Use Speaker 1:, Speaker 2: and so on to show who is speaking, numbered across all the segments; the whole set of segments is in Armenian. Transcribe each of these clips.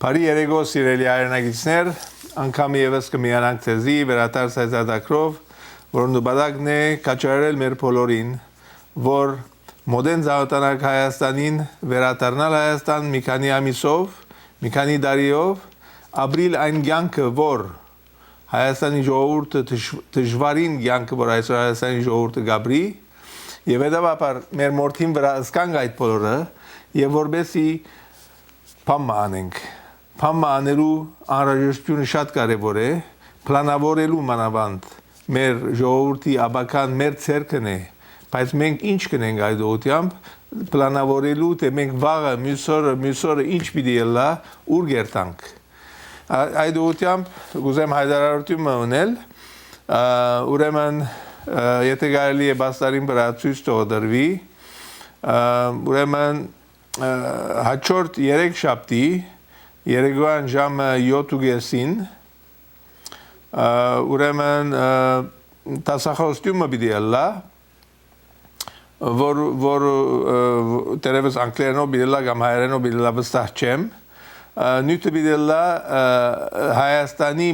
Speaker 1: Բարի երեկո սիրելի հայրենակիցներ, անգամ եւս կմիանանք ցեզի վերատար սայզադակրով, որ նպատակն է կաչարել մեր բոլորին, որ մոդեն զավթանակ Հայաստանին վերադառնալ Հայաստան մի քանի ամիսով, մի քանի տարիով, ապրիլ այն կյանքը, որ Հայաստանի ժողովուրդը դժվարին կյանքը, որ այսօր Հայաստանի ժողովուրդը գաբրի, եւ հետաբար մեր մորթին վրա ըսկանք այդ բոլորը, եւ որբեսի փամը անենք Փամը անելու անհրաժեշտությունը շատ կարևոր է, պլանավորելու մանավանդ մեր ժողովրդի աբական մեր ցերկն է, բայց մենք ինչ կնենք այդ ուղղությամբ, պլանավորելու թե մենք վաղը մյուս օրը ինչ պիտի ելա, ուր գերտանք։ Այդ ուղղությամբ գուզեմ հայտարարություն ունել, ուրեմն եթե կարելի է բաստարին վրա ցույց տողադրվի, ուրեմն հաջորդ 3 շաբթի Երեկոյան ժամը 7:30 ուրեմն տասախոստյումը պիտի ելա, որ տերևս անգլերենով պիտի ելա կամ հայերենով պիտի ելա վստահ չեմ, նյութը պիտի ելա Հայաստանի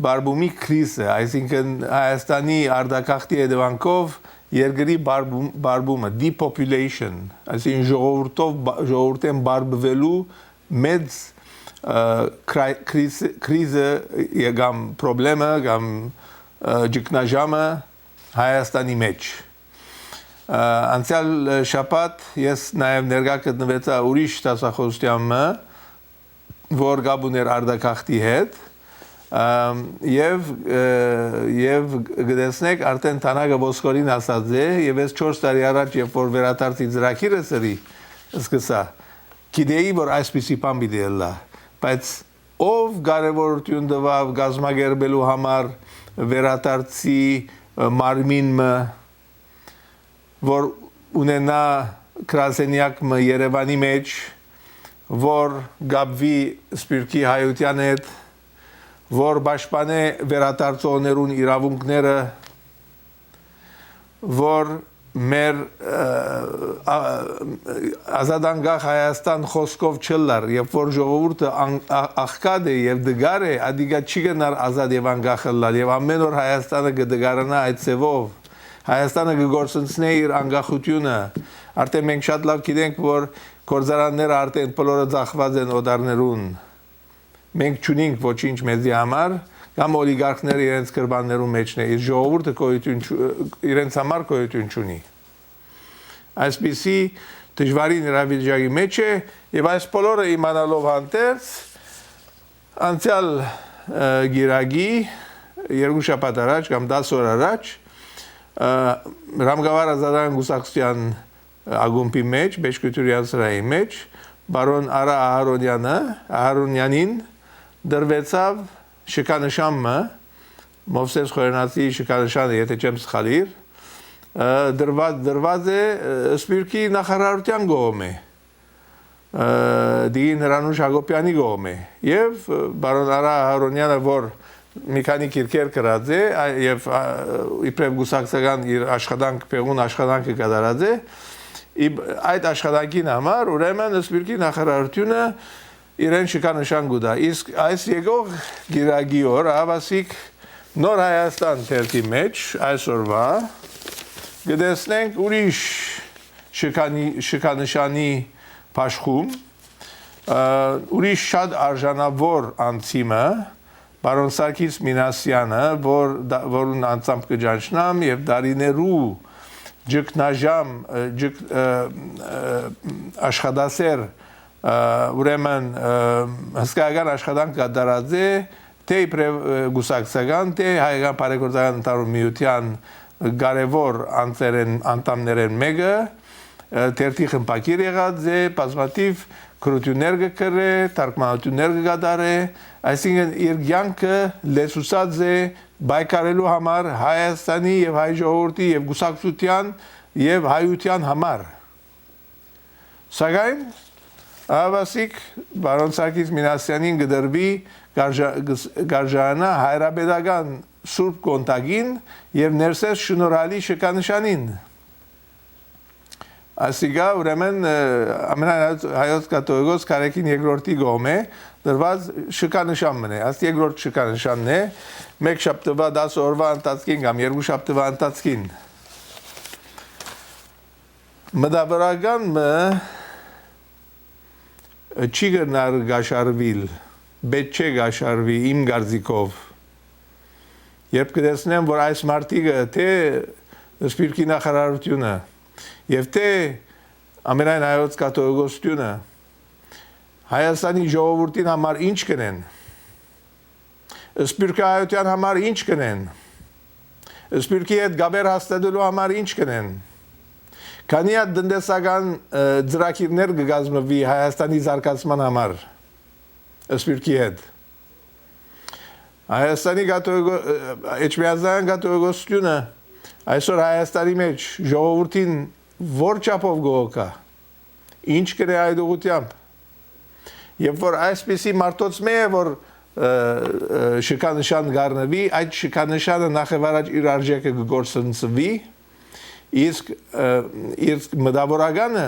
Speaker 1: բարբումի քրիզը, այսինքն Հայաստանի արտագաղթի հետևանքով Երկրի բարբումը, depopulation, այսինքն ժողովուրդեն բարբվելու մեծ քրիզը կամ պրոբլեմը կամ ճգնաժամը Հայաստանի մեջ։ Անցյալ շաբաթ ես նաև ներկա գտնվեցա ուրիշ տասախոսությանը, որ գաբ ուներ արտագաղթի հետ, եւ գտեսնեք արդեն Թանագը ոսկորին ասած է եւ ես 4 տարի առաջ երբ որ վերադարձի ծրագիրը սրի սկսա գիտեի որ այսպիսի բան պիտի ելա բայց ով կարևորություն տվավ գազագերբելու համար վերադարձի մարմինը որ ունենա գրասենյակը Երևանի մեջ որ գաբվի սպիրկի հայության հետ որ պաշտպանե վերադարձողներուն իրավունքները, որ մեր ազատանկախ Հայաստան խոսքով չլար, երբ որ ժողովուրդը աղքատ է եւ դգար է, ադիգա չի գնար ազատ եւ անկախ լալ եւ ամեն օր Հայաստանը կդգարանա այդ ծևով, Հայաստանը կգործընծնե իր անկախությունը, արդեն մենք շատ լավ գիտենք, որ գործարանները արդեն բոլորը ծախված են օդարներուն Մենք չունենք ոչինչ մեզի համար, կամ օլիգարխները իրենց կրբաններու մեջն է, իր ժողովուրդը իրենց համար գոյություն չունի։ Այսպիսի դժվարին իրավիճակի մեջ է, եւ այս բոլորը իմանալով հանդերձ, անցյալ գիրագի 2 շաբաթ առաջ կամ 10 օր առաջ, Ռամգավար Ազատական կուսակցության ակումբի մեջ, Բեշկութուրյան սրահի մեջ, բարոն Արա Ահարոնյանին դրվեցավ շքանշանը Մովսես Խորենացի շքանշանը եթե չեմ սխալիր դրված է Սպիրկի նախարարության կողմէ Դին Հրանուշ Հակոբյանի կողմէ եւ բարոն Արա Ահարոնյանը որ մի քանի քիրքեր գրած է եւ իբրև գուսակցական իր պեղուն աշխատանքը կատարած է այդ աշխատանքին համար ուրեմն Սպիրկի նախարարությունը իրեն շքանշան գուտա իսկ այս եկող գիրագի օր հավասիկ նոր Հայաստան թերթի մեջ այսօրվա գտեսնենք ուրիշ շքանշանի փաշխում ուրիշ շատ արժանավոր անձիմը բարոն Սարգիս Մինասյանը որն անձամբ կճանչնամ եւ դարիներու ճգնաժամ աշխատասեր ուրեմն հսկայական աշխատանք կատարած է թե իբրև գուսակցական թե հայկական բարեգործական ընկերության միության կարևոր անդամներեն մեկը թերթի խմբակիր եղած է բազմաթիվ քրություններ կգրե թարգմանություններ կկատարե այսինքն իր կյանքը լեցուցած է բայկարելու համար Հայաստանի եւ հայ ժողովրդի եւ գուսակցության եւ հայության համար սակայն Ավասիկ բարոն Սարգիս Մինասյանին գդրվի գարժանա հայրապետական սուրբ կոնտագին եւ ներսես շնորհալի շքանշանին Այսիգա ուրեմն ամենայն հայոց կաթողիկոս կարեկին երկրորդի գոմե դրված շքանշան մնե այս երկրորդ շքանշանն է մեկ շաբթվա 10 օրվա ընթացքին կամ երկու շաբթվա ընթացքին մտավորական չի գնար գաշարվիլ պետք չէ գաշարվի իմ գարձիկով երբ կտեսնեմ որ այս մարտիկը թե սպիրկի նախարարությունը Եվ թե ամենայն հայոց կաթողիկոսությունը Հայաստանի ժողովրդին համար ինչ կնեն Սպիրկահայության համար ինչ կնեն Սպիրկի հետ գաբեր հաստատելու համար ինչ կնեն Քանի հատ տնտեսական ծրագիրներ կգազմվի Հայաստանի զարգացման համար Սպիրկի հետ Հայաստանի Էջմիածնային կաթողիկոսությունը Այսօր Հայաստանի մեջ ժողովրդին որ չափով գողոքա ինչ կրե այդ ուղղությամբ Երբ որ այսպիսի մարդոց մե է որ շքանշան գառնվի այդ շքանշանը նախևառաջ իր արժեքը կգործընծվի իսկ մտավորականը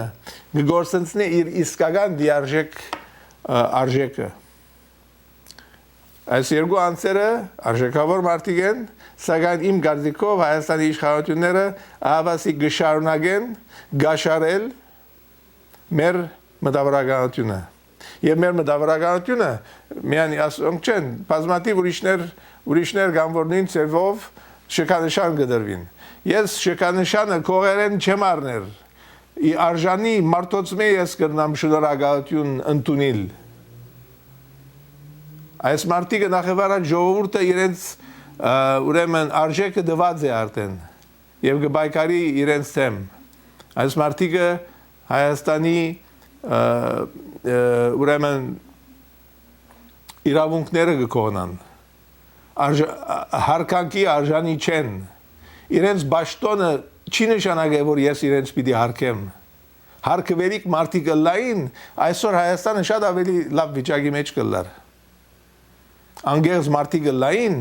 Speaker 1: կգործընծնի իր իսկական դիարժեք արժեքը Այս երկու անձերը արժեքավոր մարդիկ են, սակայն իմ գարձիկով Հայաստանի իշխանությունները ահավասի գշարունակեն գաշարել մեր մտավորականությունը։ Եվ մեր մտավորականությունը միայն ասում չեն, բազմաթիվ ուրիշներ կամ որ նույն ձևով շքանշան կդրվին։ Ես շքանշանը կողերեն չեմ առնել, արժանի մարդոց մե ես կրնամ շնորհակալություն ընդունել։ Այս մարդիկը նախևառաջ ժողովուրդը իրենց ուրեմն արժեքը դված է արդեն եւ կբայկարի իրենց թեմ այս մարդիկը Հայաստանի ուրեմն իրավունքները կկողնան հարկանքի արժանի չեն իրենց ճաշտոնը չի նշանակե որ ես իրենց պիտի հարկեմ հարկվերիկ մարդիկը լայն այսօր Հայաստանը շատ ավելի լավ վիճակի մեջ կլար Անգերս մարդիկը լայն,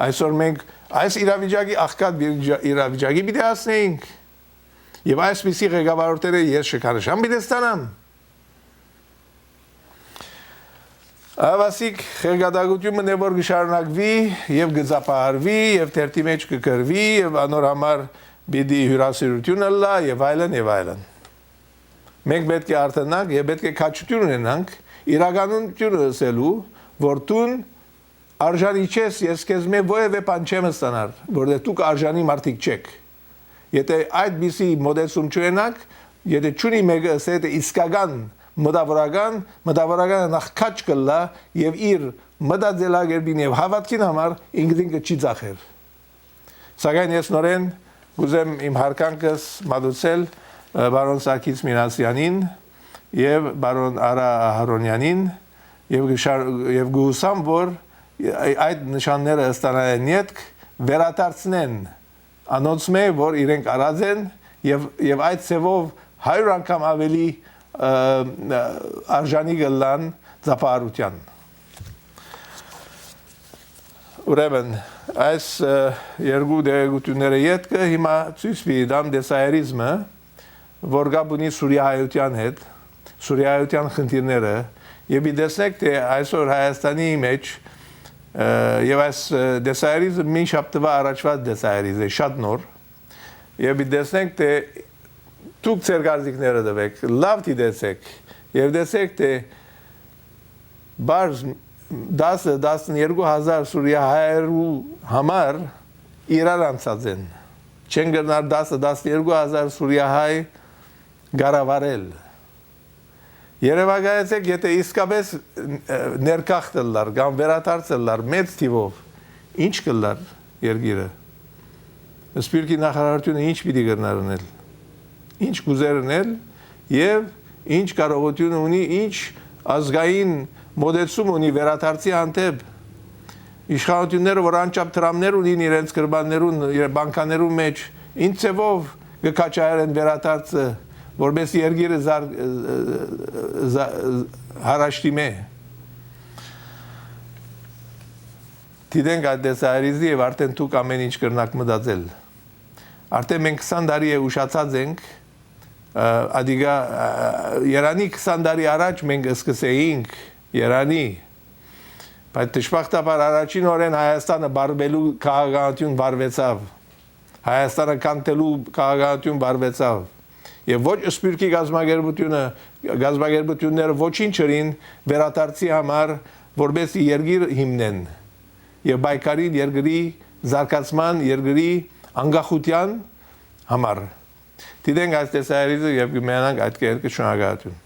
Speaker 1: այսօր մենք այս իրավիճակի աղքատ իրավիճակի պիտի հասնեինք և այսպիսի ղեկավարները ես շքանշան պիտի ստանամ։ Ավասիկ խելգատակությունը է որ կշարունակվի և կծապահարվի և թերթի մեջ կկրվի և անոր համար պիտի հյուրասիրությունը լա և այլն և այլն։ Մենք պետք է արդենանք և պետք է քաջություն ունենանք իրականությունը ասելու, որ տուն Արժանի չես, ես քեզ մե ովևէ բան չեմ ստանալ, որտեղ դուք արժանի մարդիկ չեք։ Եթե այդ բիսի մոդեցում չունենաք, եթե չունի մեկը ասե թե իսկական մտավորականը նախ քաչ կլա եւ իր մտածելակերպին եւ հավատքին համար ինքնին չի ծախել։ Սակայն ես նորեն գուզեմ իմ հարկանքս մատուցել բարոն Սարգիս Մինասյանին եւ բարոն Արա Ահարոնյանին եւ գուսամ որ այդ նշանները ստանալեն յետք վերադարձնեն անոնց մե որ իրենք արած են եւ այդ ծևով 100 անգամ ավելի արժանի գլան ծափարության ուրեմն այս երկու դերակցությունները յետքը հիմա ցույց պիտի դեսայրիզմը որ գաբունի Սուրիայության հետ Սուրիայության խնդիրները եւ դեսնեք թե այսօր Հայաստանի մեջ Եվ այս դեսայրիզը մին շաբթվա առաջվա դեսայրիզ է շատ նոր Եվ դեսնենք թե դուք ձեր գարձիկները դվեք, լավ դիտեցեք Եվ դեսեք թե բարզ 10-12 հազար սուրիահայերու համար իրար անցած են Չեն գնար 10-12 հազար սուրիահայ գարավարել Երևակայեցեք, եթե իսկապես ներկախ տլար, կամ վերադարձելար մեծ թիվով, ինչ կլար երգիրը, սպիրկի նախարարությունը ինչ պիտի գրնարնել, ինչ կուզերնել և ինչ կարողություն ունի, ինչ ազգային մոդեցում ունի վերադարձի հանդեպ, իշխանությունները, որ անչափ տրամներ ունին իրենց կրբաններուն, բանկաներուն մեջ, ինչ ծևով կկաչայրեն վերադարձը, որպես երգիրը հարաշտի մե Դիտենք այդ դեսայրիզի և արդեն դուք ամեն ինչ կրնակ մտածել Արդեն մենք 20 տարի է ուշացած ենք Ադիգա Երանի 20 տարի առաջ մենք սկսեինք Երանի բայց դժբախտաբար առաջին օրեն Հայաստանը բարբելու քաղաքականություն վարվեցավ Հայաստանը կանտելու քաղաքականություն վարվեցավ եւ ոչ սպիրկի գազագերբությունները ոչինչ չրին վերադարձի համար որբեսի երկիր հիմնեն եւ բայկարի երկրի զարգացման երկրի անկախության համար դիտենք այս տեսարիզը եւ կմենանք այդ կերպ շնորհակալություն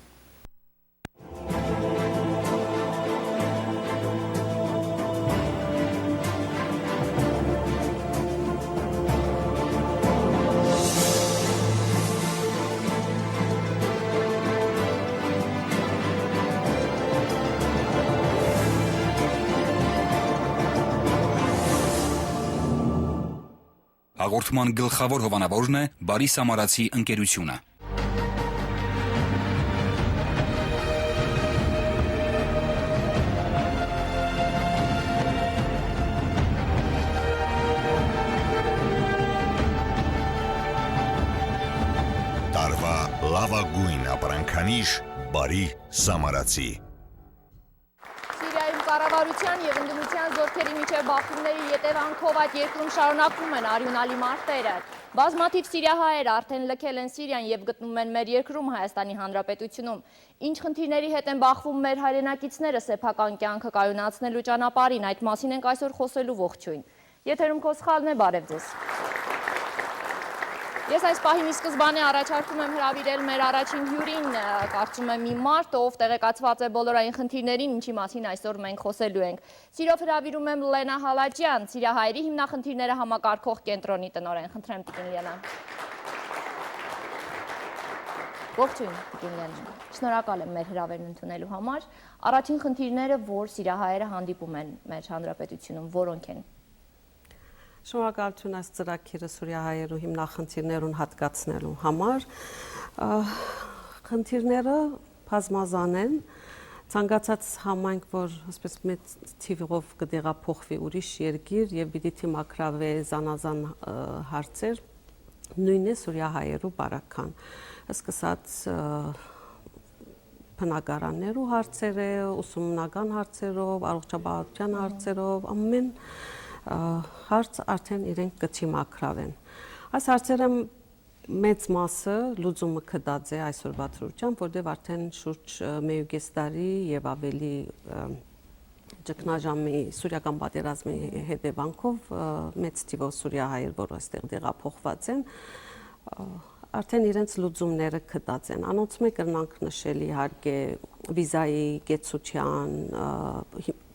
Speaker 2: Հաղորդման գլխավոր հովանավորն է Բարի Սամարացի ընկերությունը։
Speaker 3: Տարվա լավագույն ապրանքանիշ Բարի Սամարացի։
Speaker 4: Կառավարության եւ ընդդիմության զորքերի միջև բախումների ետևանքով այդ երկրում շարունակվում են արյունալի մարտերը։ Բազմաթիվ սիրիահայեր արդեն լքել են Սիրիան եւ գտնվում են մեր երկրում Հայաստանի Հանրապետությունում։ Ինչ խնդիրների հետ են բախվում մեր հայրենակիցները սեփական կյանքը կայունացնելու ճանապարհին, այդ մասին ենք այսօր խոսելու ողջույն։ Եթերում Քոսխալն է, բարև ձեզ։ Ես այս պահին ի սկզբանե առաջարկում եմ հրավիրել մեր առաջին հյուրին, կարծում եմ մի մարդ, ով տեղեկացված է բոլոր այն խնդիրներին, ինչի մասին այսօր մենք խոսելու ենք։ Սիրով հրավիրում եմ Լենա Հալաջյան, սիրիահայերի հիմնախնդիրները համակարգող կենտրոնի տնօրեն։ Խնդրեմ տիկին Լենա։ Ողջույն, տիկին Լենա։ Շնորհակալ եմ մեր հրավերն ընդունելու համար։ Առաջին խնդիրները, որ սիրիահայերը հանդիպում են մեր հանրապետությունում, որոնք են։
Speaker 5: Շնորհակալություն այս ծրագիրը սիրիահայերու հիմնախնդիրներուն հատկացնելու համար։ Խնդիրները բազմազան են։ Ցանկացած համայնք, որ ասես մեծ թիվով կդեղափոխվի ուրիշ երկիր եւ պիտի թիմակրավե զանազան հարցեր, նույնն է սիրիահայերու բարական։ Սկսած բնակարաններու հարցերը, ուսումնական հարցերով, առողջապահության հարցերով, ամեն հարց արդեն իրենք կթիմակրավեն։ Այս հարցերը մեծ մասը լուծումը կդած է այսօրվա դրությամբ, որտեղ արդեն շուրջ 1.5 տարի եւ ավելի ճգնաժամի սուրիական պատերազմի հետևանքով մեծ թիվով սուրիահայեր, որ այստեղ տեղափոխված են, արդեն իրենց լուծումները կդած են։ Անոնց մեկ կրնանք նշել իհարկե վիզայի կեցության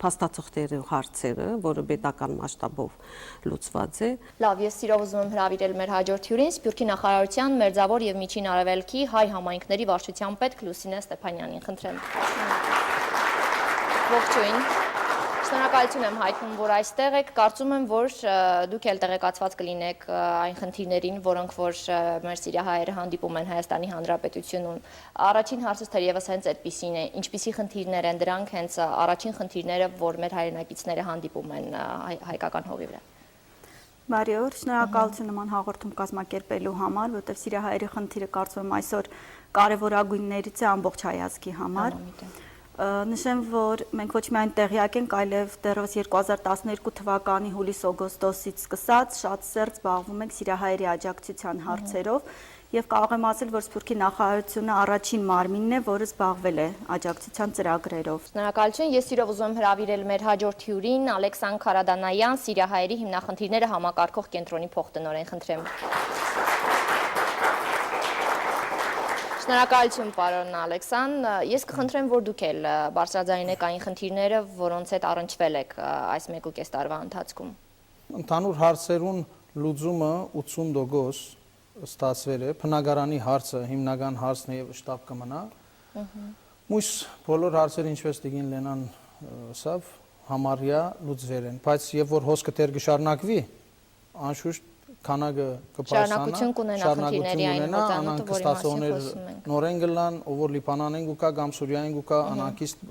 Speaker 5: փաստաթղթերի հարցերը, որը պետական մասշտաբով լուծված է։
Speaker 4: Լավ, ես սիրով ուզում եմ հրավիրել մեր հաջորդ հյուրին, Սփյուռքի նախարարության Մերձավոր եւ Միջին Արևելքի հայ համայնքների վարչության պետ Լուսինե Ստեփանյանին, խնդրեմ։ Ողջույն։ Շնորհակալություն եմ հայտնում, որ այստեղ եք, կարծում եմ, որ դուք էլ տեղեկացված կլինեք այն խնդիրներին, որոնք որ մեր սիրիահայերը հանդիպում են Հայաստանի Հանրապետությունում։ Առաջին հարցս թերևս հենց այդպիսին է, ինչպիսի խնդիրներ են դրանք հենց առաջին խնդիրները, որ մեր հայրենակիցները հանդիպում են հայկական հողի վրա։
Speaker 6: Բարի օր, շնորհակալություն նման հաղորդում կազմակերպելու համար, որտեղ սիրիահայերի խնդիրը կարծում եմ այսօր կարևորագույններից է ամբողջ հայազգի համար։ Նշեմ, որ մենք ոչ միայն տեղյակ ենք, այլև դեռևս 2012 թվականի հուլիս-օգոստոսից սկսած շատ սերտ զբաղվում ենք սիրիահայերի աջակցության հարցերով եւ կարող եմ ասել, որ Սփյուռքի նախարարությունը առաջին մարմինն է, որը զբաղվել է աջակցության ծրագրերով։
Speaker 4: Շնորհակալություն, ես սիրով ուզում եմ հրավիրել մեր հաջորդ հյուրին Ալեքսան Քարադանայան, սիրիահայերի հիմնախնդիրները համակարգող կենտրոնի փոխտնօրեն, խնդրեմ։ Շնորհակալություն, պարոն Ալեքսան, ես կխնդրեմ, որ դուք էլ բարձրաձայնեք այն խնդիրները, որոնց հետ առնչվել եք այս 1.5 տարվա ընթացքում։
Speaker 7: Ընդհանուր հարցերուն լուծումը 80% ստացվել է, բնակարանի հարցը հիմնական հարցն է եւ շտապ կմնա։ Մույս բոլոր հարցերը, ինչպես տիկին Լենան ասավ, համարյա լուծվել են, բայց եւ որ հոսքը դեր կշարունակվի, անշուշտ քանակը կպասանա, շարունակություն ունենա, անանք կստացողներ նորեն գլան, ով որ Լիբանանեն գուկա, կամ Սուրիային գուկա, անանքիստ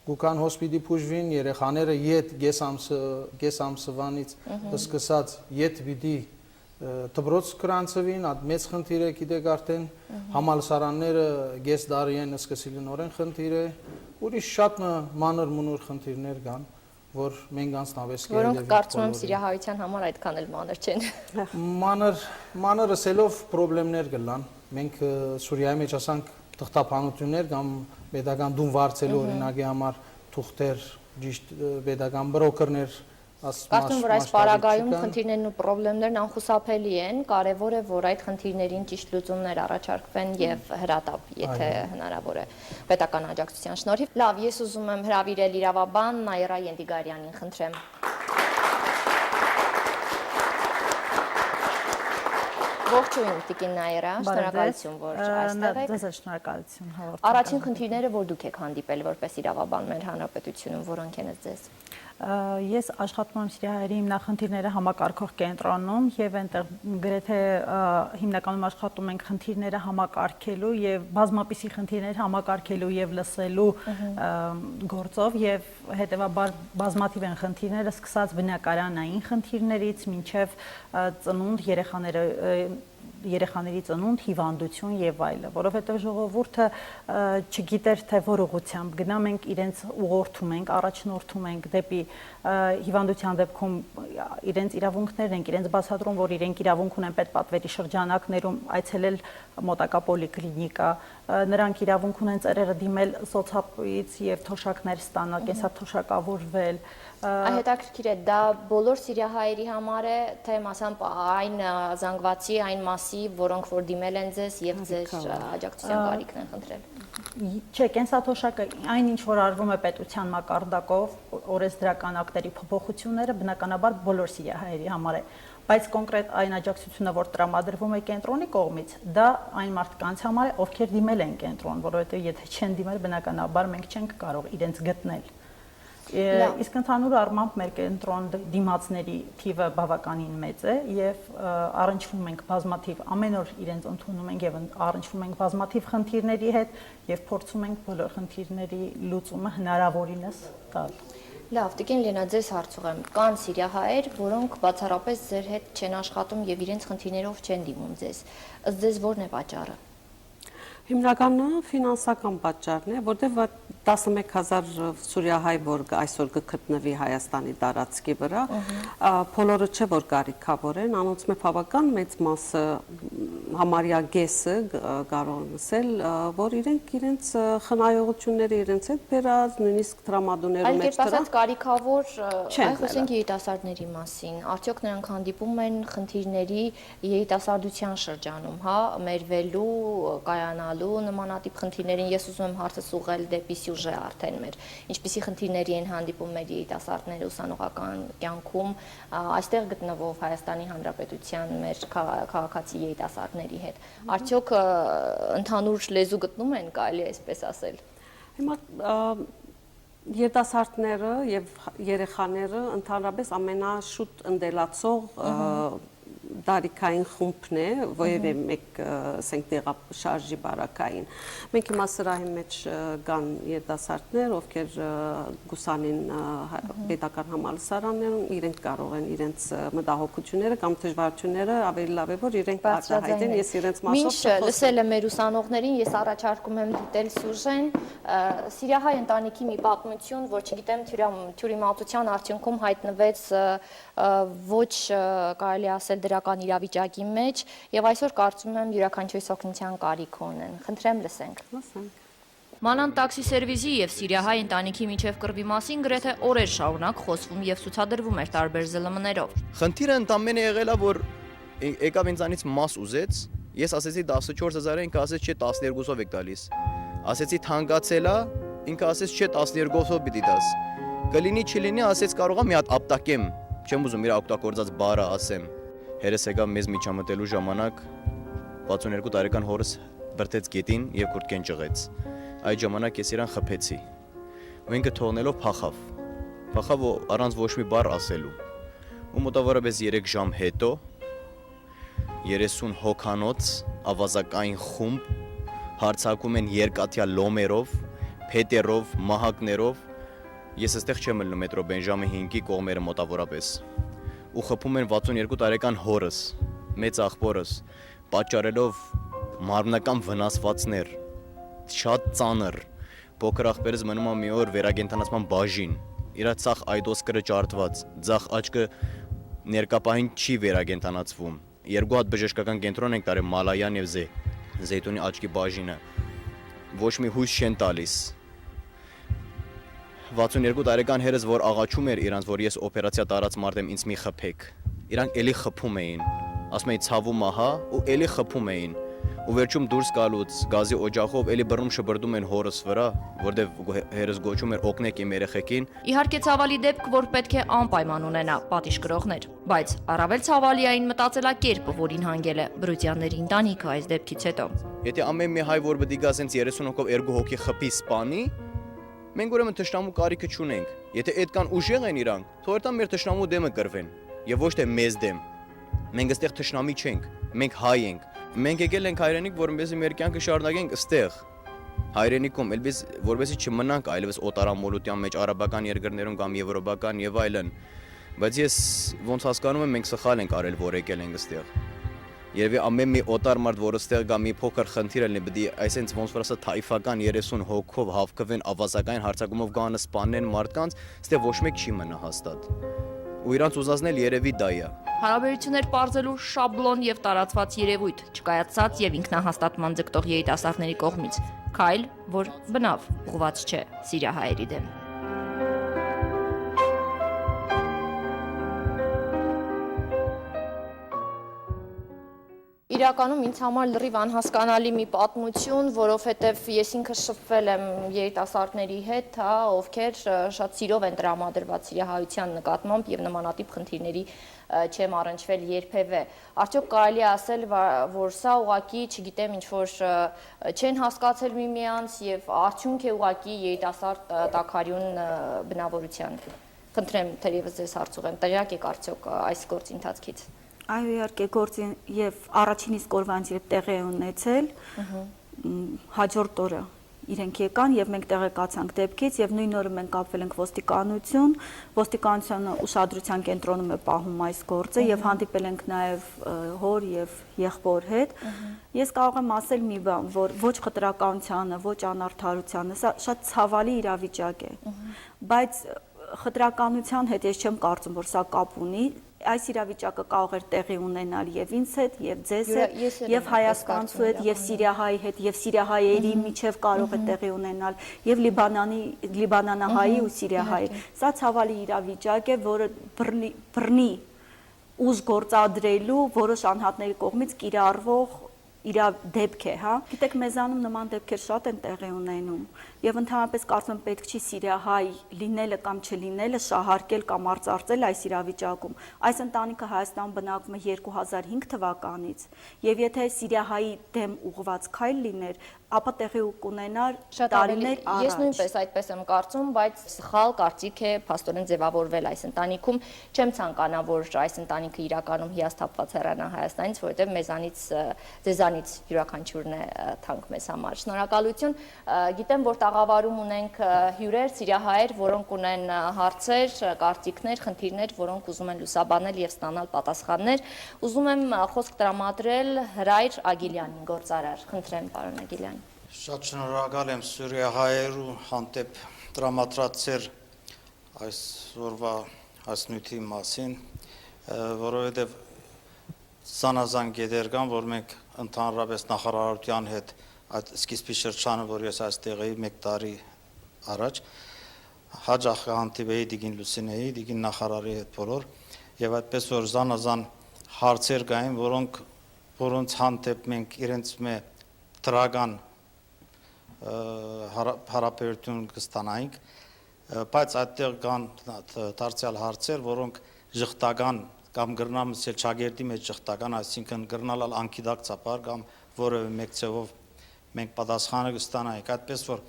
Speaker 7: գուկան հոսպիտի փուժվին, երեխաները ետ գես ամսվանից սկսած ետ պիտի դպրոց գրանցվին, այդ մեծ խնդիր է, գիտեք արդեն համալսարանները գես դարի են սկսել նորեն խնդիր է, ուրիշ շատ մանր մունոր խնդիրներ կան, որ մենք անցնավես
Speaker 4: Որոնք կարծում եմ սիրիահայության համար այդքան էլ մանր չեն։
Speaker 7: Մանր ասելով պրոբլեմներ կլան, մենք Սուրիայի մեջ ասանք թղթափանություններ կամ պետական դում վարձելու օրինակի համար թուղթեր, ճիշտ պետական բրոկերներ
Speaker 4: Կարծում որ այս պարագայում խնդիրներն ու պրոբլեմներն անխուսափելի են, կարևոր է, որ այդ խնդիրներին ճիշտ լուծումներ առաջարկվեն եւ հրատապ, եթե հնարավոր է պետական աջակցության շնորհիվ։ Լավ, ես ուզում եմ հրավիրել իրավաբան Նաիրա Ենտիգարյանին, խնդրեմ։ Ողջույն, Տիկին Նաիրա, շնորհակալություն, որ այստեղ եք։
Speaker 8: Ձեզ շնորհակալություն հաղորդում։
Speaker 4: Առաջին խնդիրները, որ դուք եք հանդիպել որպես իրավաբան մեր հանրապետությունում, որոնք են ձեզ։
Speaker 8: Ես աշխատում եմ Սիրիահայերի հիմնախնդիրները համակարգող կենտրոնում եւ այնտեղ գրեթե հիմնականում աշխատում ենք խնդիրները համակարգելու եւ բազմապիսի խնդիրներ համակարգելու եւ լսելու գործով եւ հետեւաբար բազմաթիվ են խնդիրները սկսած բնակարանային խնդիրներից մինչեւ ծնունդ երեխաների ծնունդ, հիվանդություն եւ այլը, որովհետեւ ժողովուրդը չգիտեր թե որ ուղղությամբ գնա, մենք իրենց ուղղորդում ենք, առաջնորդում ենք դեպի հիվանդության դեպքում իրենց իրավունքներն են, իրենց բացատրում, որ իրենք իրավունք ունեն պետպատվերի շրջանակներում այցելել մոտակա պոլիկլինիկա, նրանք իրավունք ունեն ծերերը դիմել սոցիալից եւ թոշակներ ստանալ, կենսաթոշակավորվել։
Speaker 4: Հետաքրքիր է, դա բոլոր սիրիահայերի համար է, թե մասամբ այն զանգվածի, այն մասի, որոնք որ դիմել են ձեզ եւ ձեր աջակցության կարիքն են խնդրել։
Speaker 8: Չէ, կենսաթոշակը այն ինչ որ արվում է պետության մակարդակով, օրենսդրական ակտերի փոփոխությունները բնականաբար բոլոր սիրիահայերի համար է, բայց կոնկրետ այն աջակցությունը, որ տրամադրվում է կենտրոնի կողմից, դա այն մարդկանց համար է, ովքեր դիմել են կենտրոն, որովհետեւ եթե չեն դիմել, բնականաբար մենք չենք կարող իրենց գտնել։ Իսկ ընդհանուր առմամբ մեր կենտրոն դիմացների թիվը բավականին մեծ է եւ առնչվում ենք բազմաթիվ ամեն օր իրենց ընդունում ենք եւ առնչվում ենք բազմաթիվ խնդիրների հետ եւ փորձում ենք բոլոր խնդիրների լուծումը հնարավորինս տալ։
Speaker 4: Լավ, Տիկին Լենա, ձեզ հարցուղեմ, կան սիրիահայեր, որոնք բացառապես ձեր հետ չեն աշխատում եւ իրենց խնդիրներով չեն դիմում ձեզ։ Ըստ ձեզ ո՞րն է պատճառը։
Speaker 5: Հիմնականը ֆինանսական պատճառն է, որտեղ 11000 սուրիահայ, որ այսօր կգտնվի Հայաստանի տարածքի վրա, բոլորը չէ որ կարիքավոր են, անոնց մեջ բավական մեծ մասը համարյա կեսը կարող են ասել, որ իրենց խնայողությունները իրենց հետ բերած, նույնիսկ տրամադրելու մեջ
Speaker 4: դրանք։ Այլ կերպ ասած կարիքավոր, այ խոսենք երիտասարդների մասին, արդյոք նրանք հանդիպում են խնդիրների երիտասարդության շրջանում, հա, մերվելու, կայանալու նմանատիպ խնդիրներին, ես ուզում եմ հարցս ուղղել դեպի սյուժե արդեն մեր, ինչպիսի խնդիրների են հանդիպում մեր երիտասարդները ուսանողական կյանքում, այստեղ գտնվող Հայաստանի Հանրապետության մեր քաղաքացի երիտասարդների հետ։ Արդյոք ընդհանուր լեզու գտնում են, կարելի է այսպես ասել։
Speaker 5: Հիմա երիտասարդները եւ երեխաները ընդհանրապես ամենաշուտ ընդելացող դարիքային խումբն է, որևէ մեկ ասենք տեղաշարժի բարակային։ Մենք հիմա սրահի մեջ կան երիտասարդներ, ովքեր գուսանին պետական համալսարաններում, իրենք կարող են իրենց մտահոգությունները կամ դժվարությունները ավելի լավ է, որ իրենք արտահայտեն, ես իրենց մասով
Speaker 4: Մինչ լսել եմ մեր ուսանողներին, ես առաջարկում եմ դիտել սյուժեն, սիրիահայ ընտանիքի մի պատմություն, որ չգիտեմ թյուրիմացության արդյունքում հայտնվեց ոչ կարելի ասել դրական իրավիճակի մեջ եւ այսօր կարծում եմ յուրաքանչյուրի օգնության կարիք ունեն։ Խնդրեմ լսենք։ Մանան տաքսի սերվիզի եւ սիրիահայ ընտանիքի միջև կռվի մասին գրեթե օրեր շարունակ խոսվում եւ ցուցադրվում էր տարբեր ԶԼՄ-ներով։
Speaker 9: Խնդիրը ընդամենը եղել է, որ եկավ ինձանից մաս ուզեց, ես ասեցի 14000-ը, ինքը ասեց չէ 12-ով եք տալիս։ Ասեցի թանկացել է, ինքը ասեց չէ 12-ով պիտի տաս։ Կլինի չլինի, ասեց կարող եմ մի հատ ապտակեմ, չեմ ուզում իր օգտագործած բառը ասեմ։ Հերս եկավ մեզ միջամտելու ժամանակ 62 տարեկան հորս բրտեց գետին եւ կուրտկեն ճղեց։ Այդ ժամանակ ես իրան խփեցի։ Ու ինքը թողնելով փախավ։ Փախավ առանց ոչ մի բառ ասելու։ Ու մոտավորապես 3 ժամ հետո 30 հոգանոց ավազակային խումբ հարցակում են երկաթյա լոմերով, փետերով, մահակներով։ Ես այստեղ չեմ ելնում մետրո Բենժամին 5-ի կողմերը մոտավորապես։ Ու խփում են 62 տարեկան հորս։ մեծ աղբորս պատճառելով մարմնական վնասվածքներ, շատ ծանր, փոքր աղբերս մնում է մի օր վերագենտանացման բաժին, իր ցախ այդոսկրը ջարդված, ցախ աչքը ներկապահին չի վերագենտանացվում։ Երկու հատ բժշկական կենտրոն ենք տարել Մալայան եւ Զեյթունի աչքի բաժինը։ Ոչ մի հույս չեն տալիս։ 62 տարեկան հերս, որ աղաչում էր իրանց, որ ես օպերացիա տարած մարդ եմ, ինձ մի խփեք։ Իրանք էլի խփում էին։ Ասում էին ցավում ահա ու էլի խփում էին։ Ու վերջում դուրս գալուց գազի օջախով էլի բռնում շբրդում են հորս վրա, որտեվ հերս գոչում էր օգնեք իմ երեխեքին։
Speaker 4: Իհարկե ցավալի դեպք, որ պետք է անպայման ունենա պատիժ կրողներ, բայց առավել ցավալի այն մտածելակերպը, որին հանգել է Բրուտյանների ընտանիքը այս դեպքից հետո։
Speaker 9: Եթե ամեն մի հայ, որ պետք է ասենց 30 հոգով 2 հոգի խփի սպանի, մենք ուրեմն թշնամու կարիքը չունենք։ Եթե այդքան ուժեղ են իրանք, թող երթան մեր թշնամու դեմը կռվեն, եւ ոչ թե մեզ դեմ։ Մենք այստեղ թշնամի չենք, մենք հայ ենք։ Մենք եկել ենք հայրենիք, որովհետեւ մեր կյանքը շարունակենք այստեղ հայրենիքում, որովհետեւ չմնանք այլևս օտարամոլության մեջ արաբական երկրներում կամ եվրոպական եւ այլն։ Բայց ես ոնց հասկանում եմ, մենք սխալ ենք արել, որ եկել ենք այստեղ։ Երևի ամեն մի օտար մարդ, որ այստեղ գա մի փոքր խնդիր լինի, պետք է այսենց ոնց որ ասա թայֆական 30 հոգով հավաքվեն ավազակային հարձակումով գանը սպանեն մարդկանց, այստեղ ոչ մեկ չի մնա հաստատ։ Ու իրանց ուզածնել երևի դա է։
Speaker 4: Հարաբերություններ պարզելու շաբլոն եւ տարածված երևույթ, չկայացած եւ ինքնահաստատման ձգտող երիտասարդների կողմից, քայլ, որ բնավ ուղղված չէ սիրիահայերի դեմ։ Իրականում ինձ համար լրիվ անհասկանալի մի պատմություն, որովհետև ես ինքս շփվել եմ երիտասարդների հետ, ովքեր շատ սիրով են տրամադրված սիրիահայության նկատմամբ եւ նմանատիպ խնդիրների չեմ առնչվել երբևէ։ Արդյոք կարելի է ասել, որ սա ուղղակի, չգիտեմ, ինչ որ չեն հասկացել միմյանց եւ արդյունք է ուղղակի երիտասարդ տաքարյուն բնավորության։ Խնդրեմ, թերևս ձեզ հարց ուղղեմ, տեղյակ եք արդյոք այս գործի ընթացքից։
Speaker 6: Այո, իհարկե գործի եւ առաջին իսկ օրվանից երբ տեղի է ունեցել, հաջորդ օրը իրենք եկան եւ մենք տեղեկացանք դեպքից եւ նույն օրը մենք կապվել ենք ոստիկանություն, ոստիկանությունը ուշադրության կենտրոնում է պահում այս գործը եւ հանդիպել ենք նաեւ հոր եւ եղբոր հետ։ Ես կարող եմ ասել մի բան, որ ոչ խտրականությանը, ոչ անարդարությանը, սա շատ ցավալի իրավիճակ է, բայց խտրականության հետ ես չեմ կարծում, որ սա կապ ունի։ Այս իրավիճակը կարող էր տեղի ունենալ եւ ինձ հետ, եւ ձեզ հետ, եւ հայաստանցու հետ, եւ սիրիահայի հետ, եւ սիրիահայերի միջև կարող է տեղի ունենալ, եւ լիբանանահայի ու սիրիահայի։ Սա ցավալի իրավիճակ է, որը բռնի ուժ գործադրելու որոշ անհատների կողմից կիրառվող դեպք է, հա։ Գիտեք, մեզանում նման դեպքեր շատ են տեղի ունենում եւ ընդհանրապես կարծում եմ պետք չի սիրիահայ լինելը կամ չլինելը շահարկել կամ արծարծել այս իրավիճակում։ Այս ընտանիքը Հայաստան բնակվում է 2005 թվականից եւ եթե սիրիահայի դեմ ուղղված քայլ լիներ, ապա տեղի կունենար տարիներ առաջ։
Speaker 4: Ես նույնպես այդպես եմ կարծում, բայց սխալ կարծիք է փաստորեն ձևավորվել այս ընտանիքում։ Չեմ ցանկանա, որ այս ընտանիքը իրականում հիասթափված հեռանա Հայաստանից, որովհետեւ ձեզանից յուրաքանչյուրն է թանկ մեզ համար։ Շնորհակալություն։ Գիտեմ, որ տաղավարում ունենք հյուրեր, սիրիահայեր, որոնք ունեն հարցեր, կարծիքներ, խնդիրներ, որոնք ուզում են լուսաբանել եւ ստանալ պատասխաններ։ Ուզում եմ խոսք տրամադրել Հրայր Ագիլյանին, գործարար։ Խնդրեմ, պարոն Ագիլյան։
Speaker 10: Շատ շնորհակալ եմ սիրիահայերու հանդեպ տրամադրած այս օրվա հասնույթի մասին, որովհետև զանազան գետեր կան, որ մենք ընդհանրապես նախարարության հետ այդ սկիզբի շրջանը, որ ես այստեղ էի 1 տարի առաջ, հաճախ հանդիպեի Տիկին Լուսինեի, Տիկին նախարարի հետ բոլոր, եւ այդպես որ զանազան հարցեր կային, որոնց հանդեպ մենք իրենց դրական հարաբերություն կստանայինք, բայց այդտեղ կան դարձյալ հարցեր, որոնք ժխտական կամ գրնամսել ճագերտի մեջ ժխտական, այսինքն գրնալալ անկիդակցաբար կամ որևէ մեկ ձևով մենք պատասխանը կստանայինք, այդպես որ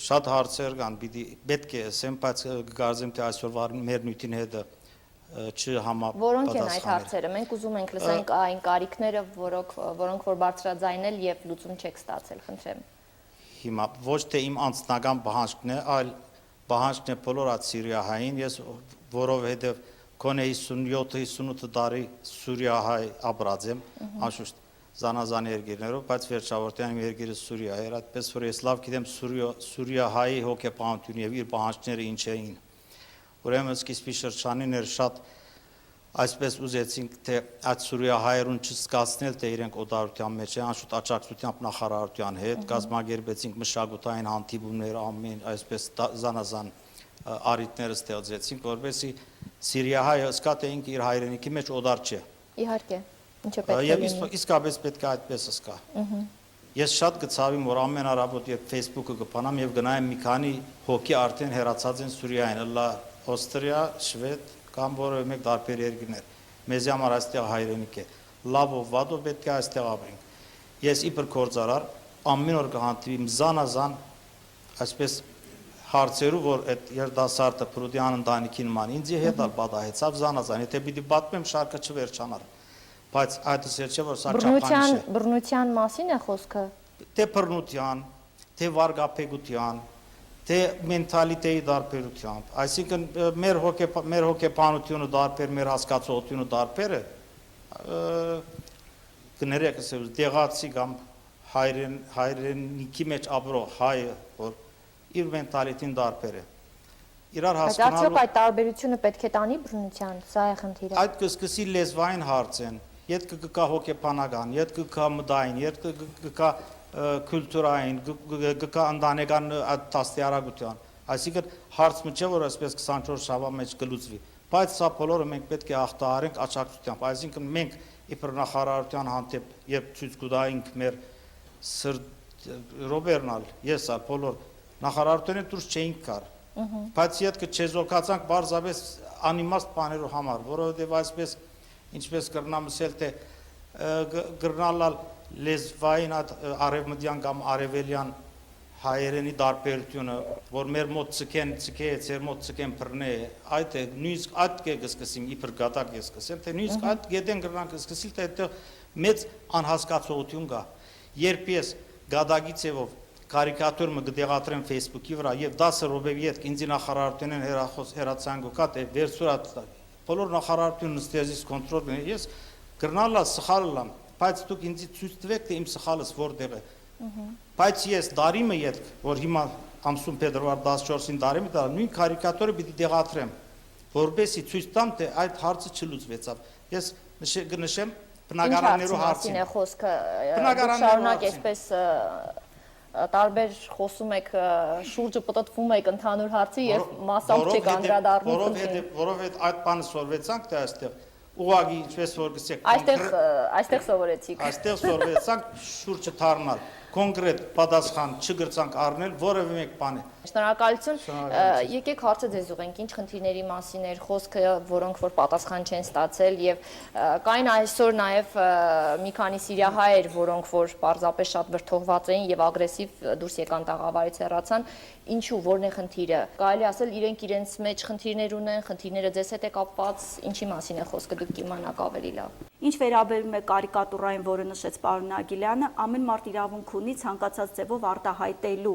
Speaker 10: շատ հարցեր կան, պետք է ասեմ, բայց կգարձեմ թե այսօրվա մեր նյութին հետ չհամապատասխանել։
Speaker 4: Որոնք են այդ հարցերը։ Մենք ուզում ենք լսենք այն կարիքները, որոնք որ բարձրաձայնել եւ լուծում չեք ստացել, խնդրեմ։
Speaker 10: Հիմա ոչ թե իմ անձնական պահանջն է, այլ պահանջն է բոլոր այդ սիրիահային, ես որովհետև Քոնե 57-58 տարի Սուրիահայ ապրած եմ, անշուշտ զանազան երկիրներով, բայց վերջավորտյան իմ երկիրը Սուրիա էր, այդպես որ ես լավ գիտեմ Սուրիահայի հոգեբանությունը եւ իր պահանջները ինչ էին։ Ուրեմն սկիզբի շրջանին էր շատ այսպես ուզեցինք թե այդ Սուրիահայերուն չզգացնել թե իրենք օտարության մեջ են, անշուտ աջակցությամբ նախարարության հետ կազմակերպեցինք մշակութային հանդիպումներ, ամեն այսպես զանազան արիտներ ստեղծեցինք, որովհետեւ Սիրիահայը զգա թե ինքը իր հայրենիքի մեջ օտար չէ։
Speaker 4: Իհարկե, ինչը պետք է
Speaker 10: Եվ
Speaker 4: լինի։
Speaker 10: իսկապես պետք է այդպես զգա։ Ես շատ կցավիմ, որ ամեն առավոտ երբ Facebook-ը կփանամ եւ գնայեմ մի քանի հոգի արդեն հեռացած են Սուրիայից, լա Օստրիա, Շվեդ կամ որևէ մեկ տարբեր երկրներ։ Մեզ համար այստեղ հայրենիք է։ Լավով, վատով պետք է այստեղ ապրենք։ Ես իբր գործարար ամեն օր կհանդիպիմ զանազան այսպես հարցերով, որ այդ երդասարտը Պրուդյան ընտանիքի նման ինձ հետ պատահեցավ զանազան, եթե պիտի պատմեմ շարքը չվերջանար։ Բայց այդ չէ որ սա չափանիշ է։
Speaker 4: Բռնության մասին է խոսքը։
Speaker 10: Թե բռնության, թե վարգապետության, թե մենթալիտեի դարբերությամբ, այսինքն մեր հոգեբանությունը դարբեր, մեր հասկացողությունը դարբեր է, կներեք ասել դեղացի կամ հայրենիքի մեջ ապրող հայը, որ իր մենթալիտին դարբեր է։ Իրար հասկանալու։
Speaker 4: Արդյոք այդ տարբերությունը պետք է տանի բռնության, սա է խնդիրը։
Speaker 10: Այդ կսկսի լեզվային հարց են, իդ կգա հոգեբանական, իդ կգա մտային, իդ կգա կուլտուրային, կգա ընտանեկան դաստիարակության։ Այսինքն հարցը չէ որ այսպես 24 շաբաթ մեջ կլուծվի, բայց սա բոլորը մենք պետք է ախտահարենք աջակցությամբ։ Այսինքն մենք իբր նախարարության հանդեպ երբ ցույց կտայինք մեր Ռոբերնալ, ես բոլոր նախարարությունները դուրս չէինք գար, բայց իդ չեզոքացանք բարձրապես անիմաստ բաներով համար, որովհետև այսպես ինչպես կրնամ ասել թե գրնալալ լեզվային արևմտյան կամ արևելյան հայերենի դարբերությունը, որ մեր մոտ ցկեն, ցեր մոտ ցկեն բռնե, այդ է նույնիսկ այդ կսկսեմ իբր գատակ ես սկսեմ, թե նույնիսկ այդ գետեն կրնանք սկսել թե այդտեղ մեծ անհասկացողություն կա։ Երբ ես գադագի ցևով կարիկատուր մը գտեղատրեմ Facebook-ի վրա եւ 10 րոպեի հետ ինձ նախարարությունեն հերացան գոկա թե վերցուրած բոլոր նախարարությունն ստեզիս կոնտրոլ ունի ես գրնալա սխալլամ բայց դուք ինձ ցույց տվեք թե իմ սխալս որտեղ է բայց ես դարիմը յետ որ հիմա ամսում փետրվար 14-ին դարիմը դա նույն կարիկատուրը պիտի դեղատրեմ որովհետեւ ցույց տամ թե այդ հարցը չլուծվեցավ ես կնշեմ բնակարաններու հարցին
Speaker 4: է խոսքը շարունակ այսպես տարբեր խոսում եք շուրջը պատտվում եք ընդհանուր հարցի եւ մասամբ չեք անդրադառնում
Speaker 10: որովհետեւ այդ բանը սորվեցանք թե այստեղ ուղագի ինչպես որ գսեք
Speaker 4: այստեղ սովորեցիք
Speaker 10: այստեղ սորվեցանք շուրջը թարնալ կոնկրետ պատասխան չգրցանք առնել որևէ մեկ բան է
Speaker 4: Շնորհակալություն եկեք հարցը ձեզ ուղենք ինչ խնդիրների մասին էր խոսքը որոնք որ պատասխան չեն ստացել եւ կային այսօր նաեւ մի քանի սիրիահայեր որոնք որ պարզապես շատ վրթովված էին եւ ագրեսիվ դուրս եկան տաղավարից հեռացան ինչու որն է խնդիրը կարելի ասել իրենք իրենց մեջ խնդիրներ ունեն խնդիրները ձեզ հետ է կապված ինչի մասին է խոսքը դուք կիմանաք ավելի լավ
Speaker 6: Ինչ վերաբերում է կարիկատուրային, որը նշեց պարոն Ագիլյանը, ամեն մարդ իրավունք ունի ցանկացած ձևով արտահայտելու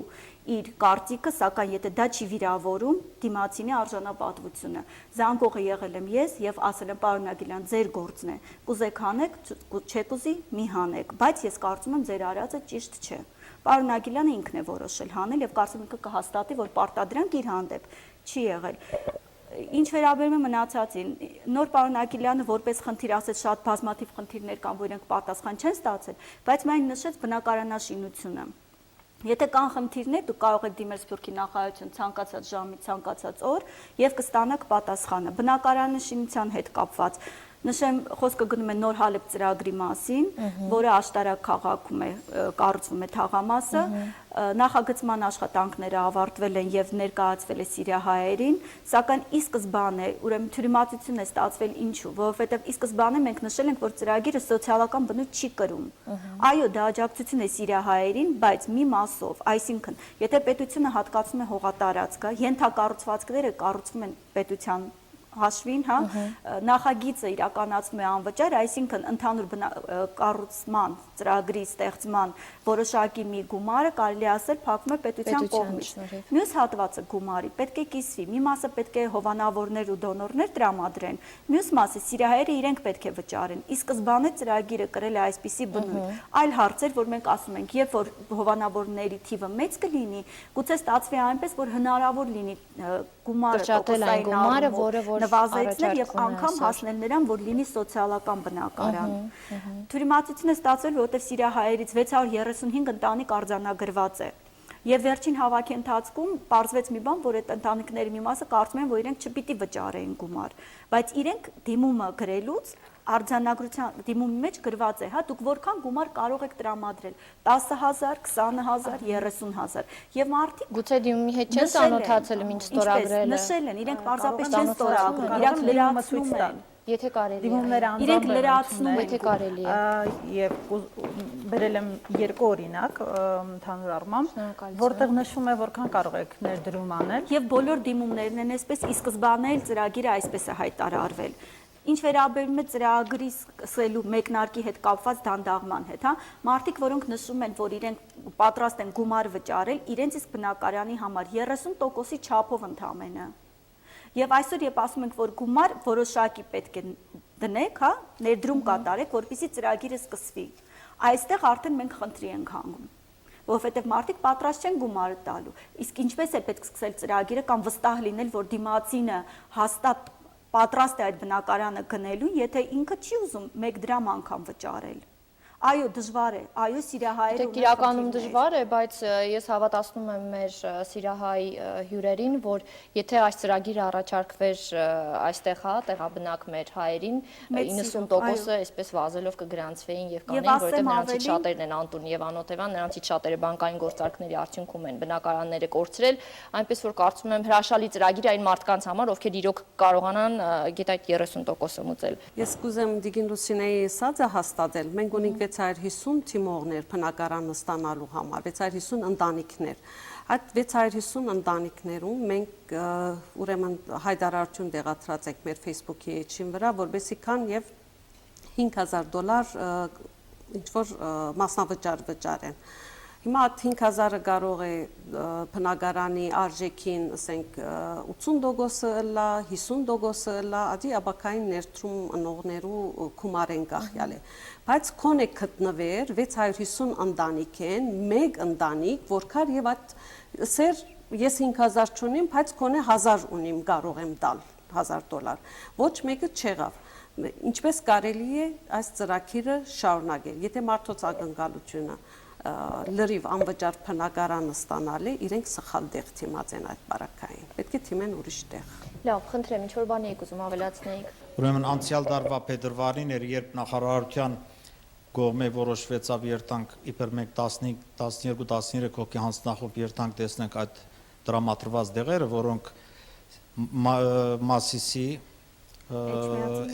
Speaker 6: իր կարծիքը, սակայն եթե դա չի վիրավորում, դիմացինի արժանապատվությունը։ Զանգողը եղել եմ ես եւ ասել եմ պարոն Ագիլյան, ձեր գործն է։ Կուզեք հանեք, չեք ուզի, մի հանեք, բայց ես կարծում եմ ձեր արածը ճիշտ չէ։ Պարոն Ագիլյանը ինքն է որոշել հանել եւ կարծում եմ կհաստատի, որ պարտադրանք իր հանդեպ չի եղել։ Ինչ վերաբերում է մնացածին, նոր պարոն Ագիլյանը որպես խնդիր ասեց շատ բազմաթիվ խնդիրներ կան, որ իրենք պատասխան չեն ստացել, բայց միայն նշեց բնակարանաշինությունը։ Եթե կան խնդիրներ, դուք կարող եք դիմել Սփյուռքի նախարարություն ցանկացած ժամի, ցանկացած օր եւ կստանաք պատասխանը։ Բնակարանաշինության հետ կապված Նշեմ, խոսքը գնում է նոր Հալեբ ծրագրի մասին, որը Աշտարակ քաղաքում է կառուցվում է թաղամասը, նախագծման աշխատանքները ավարտվել են եւ ներկայացվել է սիրիահայերին, սակայն ի սկզբանե, ուրեմն թյուրիմացություն է ստացվել ինչու, որովհետեւ ի սկզբանե մենք նշել ենք, որ ծրագիրը սոցիալական բնույթ չի կրում։ Այո, դա աջակցություն է սիրիահայերին, բայց մի մասով, այսինքն, եթե պետությունը հատկացնում է հողատարածքը, ենթակառուցվածքները կառուցվում են պետության հաշվին, հա, նախագիծը իրականացվում է անվճար, այսինքն ընդհանուր կառուցման ծրագրի ստեղծման որոշակի մի գումարը կարելի ասել փակվում է պետության կողմից։ Մյուս հատվածը գումարի պետք է կիսվի, մի մասը պետք է հովանավորներ ու դոնորներ տրամադրեն, մյուս մասը սիրահայերը իրենք պետք է վճարեն։ Ի սկզբանե ծրագիրը կրել է այսպիսի բնույթ։ Այլ հարցեր, որ մենք ասում ենք, երբ որ հովանավորների թիվը մեծ կլինի, գուցե ստացվի այնպես, որ հնարավոր լինի գումարը տոկոսային առումով նվազեցնել եւ անգամ հասնել նրան, որ լինի սոցիալական բնակարան։ Թյուրիմացություն է ստացվել, որովհետեւ սիրահայերից 635 ընտանիք արձանագրված է։ Եվ վերջին հավաքի ընթացքում պարզվեց մի բան, որ այդ ընտանիքների մի մասը կարծում են, որ իրենք չպիտի վճարեն գումար, բայց իրենք դիմումը գրելուց արձանագրության դիմումի մեջ գրված է, հա, դուք որքան գումար կարող եք տրամադրել, 10,000, 20,000, 30,000, եւ մարդիկ
Speaker 4: գուցե դիմումի հետ չեն ծանոթացել մինչ ստորագրելը։
Speaker 6: Նշել են, իրենք պարզապես չեն ստորագրել, իրենք լրացնում են։
Speaker 4: Եթե կարելի է։
Speaker 8: Դիմումները
Speaker 6: իրենք լրացնում են,
Speaker 4: եթե կարելի է։
Speaker 8: Եվ բերել եմ երկու օրինակ ընդհանուր առմամբ, որտեղ նշվում է որքան կարող եք ներդրում անել։
Speaker 6: Եվ բոլոր դիմումներն են այսպես, ի սկզբանե էլ ծրագիրը այսպես է հայտարարվել։ Ինչ վերաբերում է ծրագրի սկսելու մեկնարկի հետ կապված դանդաղման հետ, հա, մարդիկ, որոնք նշում են, որ իրենք պատրաստ են գումար վճարել, իրենց իսկ բնակարանի համար 30%-ի չափով ընդամենը։ Եվ այսօր երբ ասում ենք, որ գումար որոշակի պետք է դնեք, հա, ներդրում կատարեք, որպեսզի ծրագիրը սկսվի։ Այստեղ արդեն մենք խնդրի ենք հանգում, որովհետև մարդիկ պատրաստ չեն գումարը տալու։ Իսկ ինչպես է պետք սկսել ծրագիրը կամ վստահ լինել, որ դիմացինը հաստատ պատրաստ է այդ բնակարանը գնելու, եթե ինքը չի ուզում 1 դրամ անգամ վճարել։ Այո, դժվար է, այո, սիրահայերը
Speaker 4: ունեն իրականում դժվար է, բայց ես հավատացնում եմ մեր սիրահայ հյուրերին, որ եթե այս ծրագիրը առաջարկվեր այստեղ, հա, տեղաբնակ մեր հայերին, 90%-ը այսպես վազելով կգրանցվեին եւ կանեին, որովհետեւ նրանցից շատերն են Անտուն եւ Անոթևյան, նրանցից շատերը բանկային գործարքների արդյունքում են բնակարանները կորցրել, այնպես որ կարծում եմ հրաշալի ծրագիր այն մարդկանց համար, ովքեր իրոք կարողանան գետ այդ 30%-ը մուծել։
Speaker 5: Ես կուզեմ Դիգին Լուսինեի ասածը հաստատել։ Մենք ունենք 650 թիմողներ բնակարանը ստանալու համար, 650 ընտանիքներ։ Այդ 650 ընտանիքներում մենք ուրեմն հայտարարություն տեղադրած ենք մեր Facebook-ի էջին վրա, որովհետեւ քան եւ $5,000 ինչ որ մասնավճար վճարեն։ Հիմա 5,000-ը կարող է բնակարանի արժեքին, ասենք 80%-ը լա, 50%-ը լա, ադի աբակային ներդրում ընողներու գումարեն կախյալ է։ Բայց քոնե գտնվեր 650 ընտանիք են, մեկ ընտանիք, որքան եւ այդ սեր ես 5,000 չունիմ, բայց քոնե 1,000 ունիմ, կարող եմ տալ $1,000։ Ոչ մեկը չեղավ։ Ինչպես կարելի է այս ծրագիրը շարունակել, եթե մարդոց ակնկալությունը լրիվ անվճար բնակարանը ստանալի, իրենք սխալ տեղ թիմած են այդ բարակային։ Պետք է թիմեն ուրիշ տեղ։
Speaker 4: Լավ, խնդրեմ, ինչ որ բան եք ուզում ավելացնեիք։
Speaker 10: Ուրեմն անցյալ տարվա փետրվարին էր, երբ նախարարության կողմէ որոշվեցավ երթանք իբր մենք 12-13 հոգի հանձնախոհ երթանք տեսնենք այդ դրամատրված դեղերը, որոնք Մասիսի,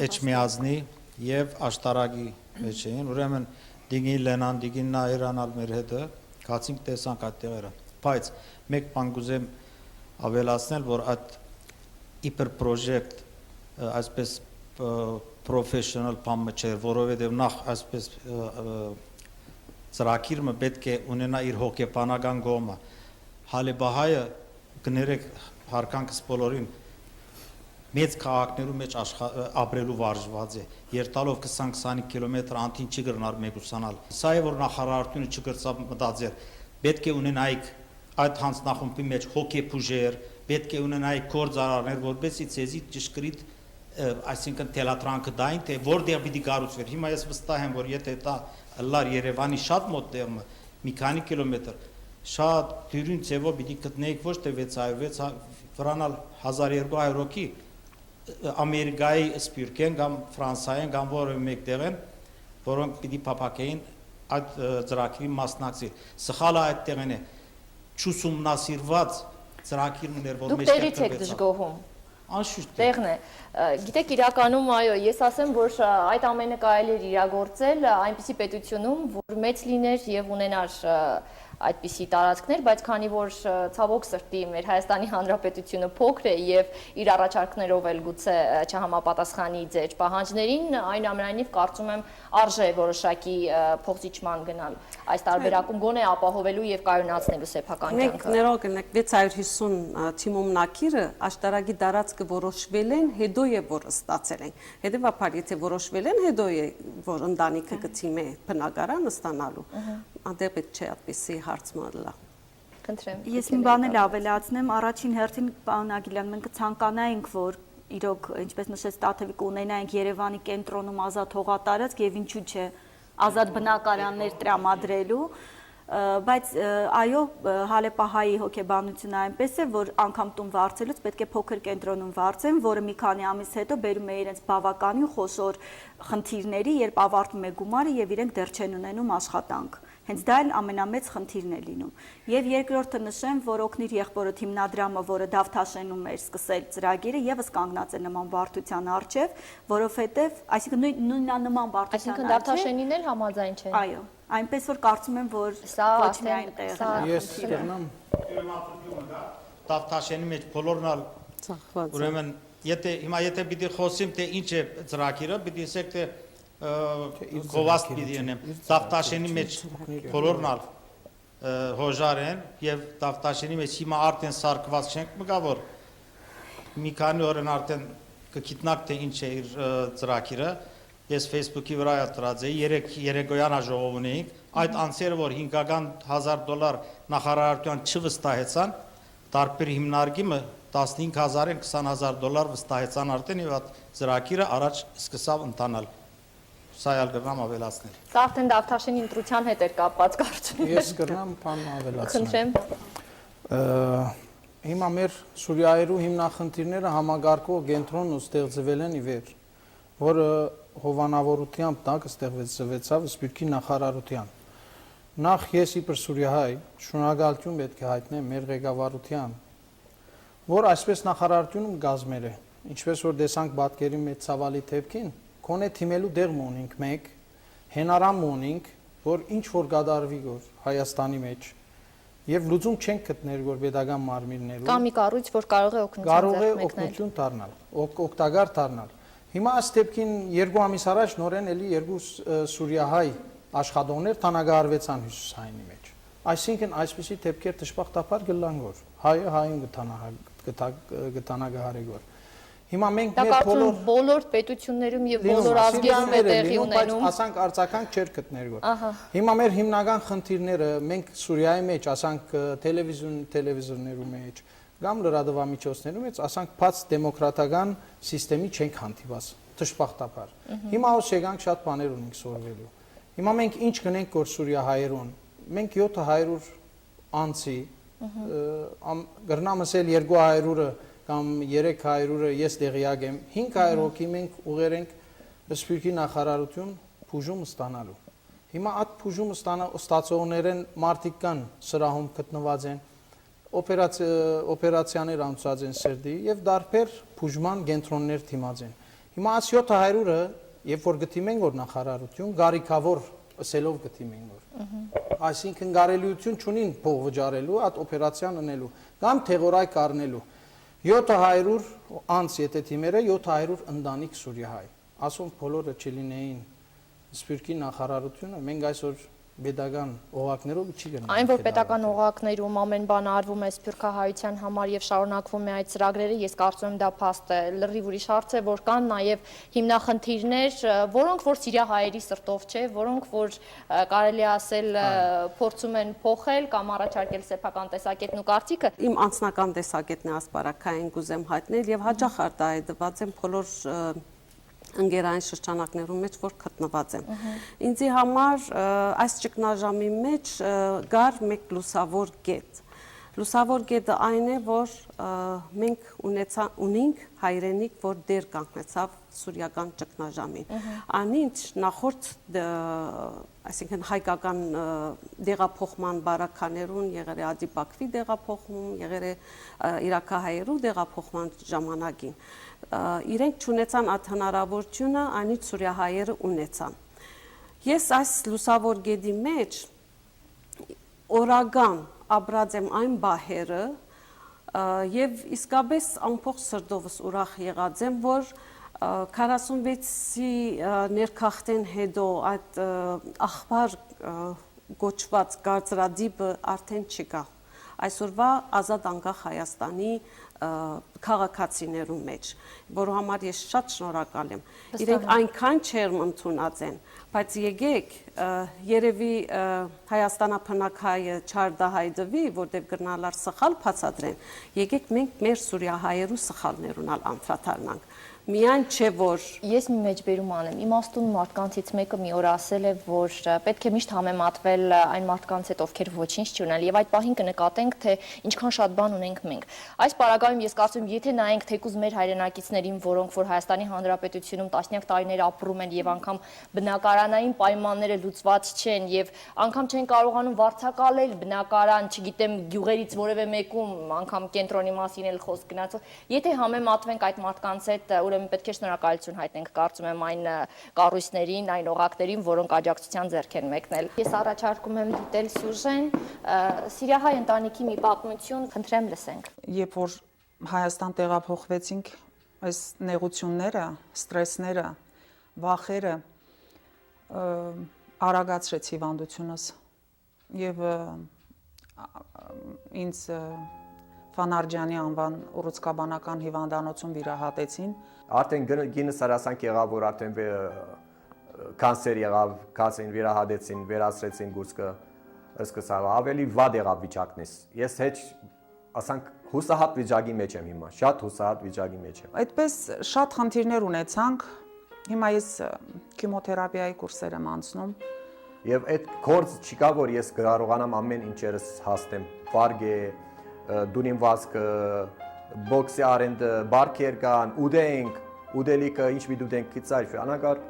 Speaker 10: Էջմիածնի եւ Աշտարակի մեջ էին, ուրեմն Դիգին Լենան, Դիգին Նայրանալ մեր հետը կացինք տեսանք այդ տեղերը, բայց մեկ բան կուզեմ ավելացնել, որ այդ իբր պրոժեկտ այսպես professional բանը չէ, որովհետև նախ այսպես ծրագիրը պետք է ունենա իր հոգեբանական կողմը։ Հալեբահայը կներեք հարկանքս բոլորին մեծ քաղաքներու մեջ ապրելու վարժված է, երտալով 20-25 կիլոմետր անտին չի գրնար մեկուսանալ։ Սա է, որ նախարարությունը չգրծավ մտածել, պետք է ունենայիք այդ հանձնախումբի մեջ հոգեբուժեր, պետք է ունենայիք գործարարներ, որպեսզի ցեզի ճշգրիտ, այսինքն թելատրանքը դային, թե որտեղ պիտի կառուցվեր։ Հիմա ես վստահ եմ, որ եթե դա լար Երևանի շատ մոտ տեղը, մի քանի կիլոմետր, շատ դյուրին ձևով պիտի գտնեիք ոչ թե 600, վրանալ 1200 հոգի Ամերիկայի սպյուրքեն կամ Ֆրանսիայեն կամ որևէ մեկ տեղ են, որոնք պիտի փապակեին այդ ծրագրի մասնակցել։ Սխալը այդ տեղն է, չուսումնասիրված ծրագիրն ուներ, որ
Speaker 4: մեջտեղ դրվեց։ Դուք տեղից եք դժգոհում։
Speaker 10: Անշուշտ
Speaker 4: տեղն է։ Գիտեք, իրականում այո, ես ասեմ, որ այդ ամենը կարելի է իրագործել այնպիսի պետությունում, որ մեծ լիներ եւ ունենար այդպիսի տարածքներ, բայց քանի որ ցավոք սրտի մեր Հայաստանի Հանրապետությունը փոքր է եւ իր առաջարկներով էլ գուցե չհամապատասխանի ձեր պահանջներին, այնուամենայնիվ կարծում եմ արժե որոշակի փոխզիջման գնալ այս տարբերակում գոնե ապահովելու եւ կայունացնելու սեփական
Speaker 5: Մենք
Speaker 4: կյանքը։
Speaker 5: ներող գնանք 650 թիմումնակիրը աշտարակի դարածքը որոշվել են, հետո է որ ստացել են։ Հետևաբար եթե որոշվել են, հետո է որ ընտանիքը գցիմե բնակարան ստանալու։ Անդեր պետք չէ այդպեսի հարց մալա։
Speaker 4: Խնդրեմ։
Speaker 6: Ես մի բան էլ ավելացնեմ, առաջին հերթին պարոն Ագիլյան, մենք կցանկանայինք, որ իրոք, ինչպես նշեց Տաթևիկը, ունենայինք Երևանի կենտրոնում ազատ հողատարածք եւ ինչու՞ չէ ազատ բնակարաններ տրամադրելու, բայց այո, Հալեպահայի հոգեբանությունը այնպես է, որ անգամ տուն վարձելուց պետք է փոքր կենտրոնում վարձեն, որը մի քանի ամիս հետո բերում է իրենց բավականին խոշոր խնդիրների, երբ ավարտվում է գումարը եւ իրենք դեռ չեն ունենում աշխատանք։ Հենց դա էլ ամենամեծ խնդիրն է լինում։ Եւ երկրորդը նշեմ, որ օգնիր եղբորդ հիմնադրամը, որը Դավթաշենում էր սկսել ծրագիրը, եւս կանգնած է նման բարդության առջև, որովհետեւ, այսինքն նույնանման բարդության
Speaker 4: Այսինքն Դավթաշենին էլ համաձայն չէ։
Speaker 6: Այո, այնպես որ կարծում եմ, որ ոչ միայն տեղն է։
Speaker 7: Ես կգնամ
Speaker 10: Տավթաշենի մեջ բոլորն ալ
Speaker 5: Ծախված։
Speaker 10: ուրեմն եթե պիտի խոսիմ թե ինչ է ծրագիրը, պիտի ասեք թե գովաստ պիտի ենեմ։ Տավթաշենի մեջ բոլորն ալ հոժար են եւ Տավթաշենի մեջ հիմա արդեն սարկված չենք մգա որ մի քանի օր են արդեն կգիտնակ թե ինչ է իր ծրագիրը։ Ես Facebook-ի վրա դրած էի, երեկոյան ժողով ունեինք, այդ անձերը, որ $500,000 նախարարության չվստահեցան, տարբեր հիմնարկիմը $15,000-ին $20,000 վստահեցան արդեն եւ այդ ծրագիրը առաջ սկսավ ընթանալ։ Սա էլ գրնամ ավելացնել։
Speaker 4: Սա արդեն Դավթաշենի ընտրության հետ էր կապված կարծում եմ։
Speaker 7: Ես կգնամ բան ավելացնեմ։
Speaker 4: Խնդրեմ։
Speaker 7: Հիմա մեր Սուրիայերու հիմնախնդիրները համագարկող կենտրոնը ստեղծվել են ի վեր, որը հովանավորությամբ տակ ստեղծվեցավ Սփյուռքի նախարարության։ Նախ ես իբր Սուրիահայ շնորհակալություն պետք է հայտնեմ մեր ղեկավարության, որ այսպես նախարարությունում գազմեր է, ինչպես որ տեսանք պատկերի մեջ ցավալի թեփքին, կոնե թիմելու դեղ ունենք մեկ, հենարամ ունենք, որ ինչ որ կդարվի որ Հայաստանի մեջ եւ լուծում չենք գտներ որ pedagogan մարմիններում
Speaker 4: Կամ մի կառույց, որ կարող է օգնություն
Speaker 7: դառնալ, օգտակար դառնալ։ Հիմա աստեպքին 2 ամիս առաջ նորեն էլի 2 սուրիահայ աշխատողներ տանագարվեցան հյուսիսայինի մեջ։ Այսինքն այսպիսի դեպքեր դժբախտաբար գլան որ հայը հային գտանագարեգոր։ Հիմա մենք մեր
Speaker 4: բոլոր պետություններում եւ բոլոր ազգերում է տեղի ունենում,
Speaker 7: ասանք արձականք չեր գտներ որ։ Հիմա մեր հիմնական խնդիրները մենք Սուրիայի մեջ, ասանք տելևիզորներում մեջ, կամ լրատվամիջոցներում մեջ, ասանք բաց դեմոկրատական համակարգի չենք հանդիպած, դժբախտաբար։ Հիմա ո՞ց եկանք շատ բաներ ունենք սորվելու։ Հիմա մենք ինչ գնենք որ Սուրիա հայերուն, մենք 700 անցի, գրնամ ասել 200-ը կամ 300-ը ես տեղյակ եմ, 500 հոգի մենք ուղեր ենք Սփյուռքի նախարարություն բուժում ստանալու։ Հիմա այդ բուժում ստացողներն մարդիկ կան սրահում գտնված են, օպերացիաներ անցած են սրտի եւ դարբեր բուժման կենտրոններ թիմած են։ Հիմա այս 700-ը, երբ որ գտիմենք որ նախարարություն գարիկավոր ասելով գտիմենք որ այսինքն գարելիություն չունին փող վճարելու, այդ օպերացիան անելու կամ թեղորայք առնելու 700 անց եթե թիմերը 700 ընտանիք Սուրիահայ ասում բոլորը չլինեին Սփյուռքի նախարարությունը մենք այսօր pedagogan օղակներով չի գնանք
Speaker 4: Այն որ պետական օղակներում ամեն բան արվում է սփյուռքահայության համար եւ շարունակվում է այդ ծրագրերը ես կարծում եմ դա փաստ է լրիվ ուրիշ հարց է որ կան նաեւ հիմնախնդիրներ որոնք որ սիրիահայերի սրտով չէ որոնք որ կարելի ասել փորձում են փոխել կամ առաջարկել սեփական տեսակետն ու կարծիքը
Speaker 5: Իմ անձնական տեսակետն է ասպարակային կուզեմ հայտնել եւ հաճախ արտահայտված եմ բոլոր ընկերային շրջանակներում մեջ որ գտնված եմ։ Ինձի համար այս ճգնաժամի մեջ գար մեկ լուսավոր կետ։ Լուսավոր կետը այն է, որ մենք ունենք հայրենիք, որ դեր կանգնեցավ սուրիական ճգնաժամին։ Անինչ նախորդ այսինքն հայկական դեղափոխման բարականերուն եղել է Ադի Բաքվի դեղափոխում, եղել է իրաքահայերու դեղափոխման ժամանակին։ Իրենք չունեցան այդ հնարավորությունը, այնից սուրիահայերը ունեցան։ Ես այս լուսավոր գետի մեջ օրական ապրած եմ այն բահերը եւ իսկապես ամբողջ սրտովս ուրախ եղած եմ, որ 46-ի ներքախտեն հետո այդ աղբար գոչված կարծրադիպը արդեն չկա։ Այսօրվա ազատ անկախ Հայաստանի քաղաքացիներու մեջ, որը համար ես շատ շնորհակալ եմ։ Իրենք այնքան չերմ ընդունած են, բայց եկեք երևի Հայաստանափնակայը չարդահայտվի, որտեղ գրնալար սխալ բացատրեն, եկեք մենք մեր սուրիահայերու սխալներուն անդրադառնանք։ Միայն չէ որ
Speaker 4: ես մի մեջբերում անեմ։ Իմաստուն մարդկանցից մեկը մի օր ասել է, որ պետք է միշտ համեմատվել այն մարդկանց հետ, ովքեր ոչինչ չունեն, եւ այդ պահին կնկատենք, թե ինչքան շատ բան ունենք մենք։ Այս պարագայում ես կարծում եմ, եթե նայենք թեկուզ մեր հայրենակիցներին, որոնք որ Հայաստանի Հանրապետությունում տասնյակ տարիներ ապրում են եւ անգամ բնակարանային պայմանները լուծված չեն եւ անգամ չեն կարողանում վարձակալել բնակարան, չգիտեմ, գյուղերից որևէ մեկում անգամ կենտրոնի մասին էլ խոսք գնացող, եթե համեմատվենք այդ մարդկանց հետ, ուրեմն պետք է շնորհակալություն հայտնենք, կարծում եմ, այն կառույցներին, այն օղակներին, որոնք աջակցության ձեռք են մեկնել։ Ես առաջարկում եմ դիտել սյուժեն Սիրիահայ ընտանիքի մի պատմություն, խնդրեմ լսենք։
Speaker 11: Երբ որ Հայաստան տեղափոխվեցինք, այս նեղությունները, ստրեսները, վախերը արագացրեց հիվանդությունս եւ ինձ Ֆանարջյանի անվան ուռուցքաբանական հիվանդանոցում վիրահատեցին։
Speaker 12: Արդեն գինը սարասանք եղավ, որ արդեն կանսեր եղավ, կանսերին վիրահատեցին, վերացրեցին գուցկը, սկսա ավելի վատ եղավ վիճակնես։ Ես հեչ ասանք հուսահատ վիճակի մեջ եմ հիմա, շատ հուսահատ վիճակի մեջ եմ։
Speaker 11: Այդպես շատ խնդիրներ ունեցանք։ Հիմա ես քիմոթերապիայի կուրսեր եմ անցնում։
Speaker 12: Եվ այդ կորձ չկա, որ ես կարողանամ ամեն ինչերս հասնեմ։ Վարգե, դունին վազքը, բոքսի արենդը, բարկեր կան, ուդենք, ուդելիքը, ինչ մի դուդենք կիցայր, անագար,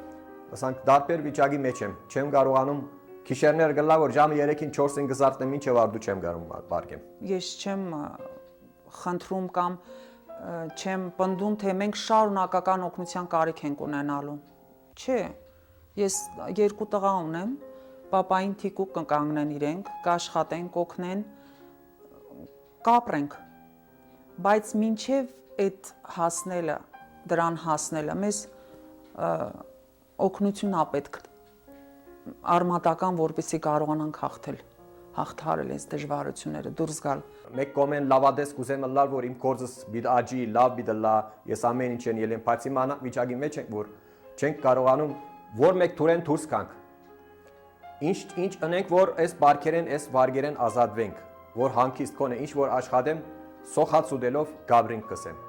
Speaker 12: ասանք դարբեր վիճակի մեջ եմ, չեմ կարողանում քիշերներ գլա, որ ժամը 3-ին 4-ին գզարտեմ, ինչ վարդու չեմ կարողանում բարկեմ։
Speaker 11: Ես չեմ խնդրում կամ չեմ պնդում, թե մենք շարունակական օգնության կարիք ենք ունենալու։ Չէ, ես 2 տղա ունեմ, պապային թիկուկ կկանգնեն իրենք, կաշխատեն, կօգնեն, կապրենք, բայց մինչև այդ հասնելը, դրան հասնելը, մեզ օգնություն ա պետք արմատական, որպեսզի կարողանանք հաղթարել այս դժվարությունները, դուրս գալ։
Speaker 12: Մեկ կոմեն լավադես կուզեմ լալ, որ իմ կորձս բիդ աջի, լավ բիդը լա, ես ամեն ինչ են ելեմ, բայց հիմա վիճակի մեջ ենք, որ չենք կարողանում, որ մեկ թուրեն դուրս կանք։ Ինչ ընենք, որ այս բարքերեն, այս վարգերեն ազատվենք, որ հանգիստ կոնե, ինչ որ աշխատեմ, սոխած ուդելով գաբրինք կսեմ։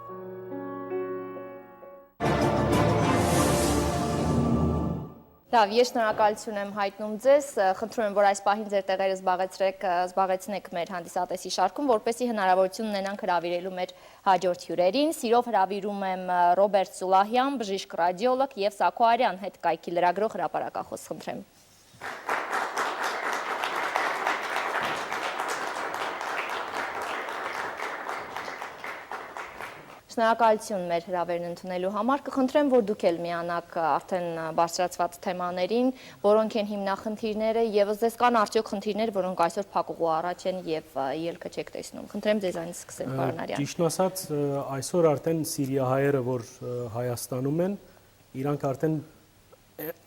Speaker 4: Լավ, ես շնորհակալություն եմ հայտնում ձեզ, խնդրում եմ, որ այս պահին ձեր տեղերը զբաղեցնեք մեր հանդիսատեսի շարքում, որպեսզի հնարավորություն ունենանք հրավիրելու մեր հաջորդ հյուրերին։ Սիրով հրավիրում եմ Ռոբերտ Սուլահյան, բժիշկ ռադիոլոգ եւ Սակո Արյան, հետ կայքի լրագրող, հրապարակախոս, խնդրեմ։ Շնորհակալություն մեր հրավերն ընդունելու համար, կխնդրեմ, որ դուք էլ միանաք արդեն բարձրացված թեմաներին, որոնք են հիմնախնդիրները եւ ձեզ կան արդյոք խնդիրներ, որոնք այսօր փակուղու առաջ են եւ ելքը չեք տեսնում։ Խնդրեմ ձեզանից սկսենք, պարոն Արյան։
Speaker 13: Ճիշտն ասած, այսօր արդեն սիրիահայերը, որ Հայաստանում են, իրանք արդեն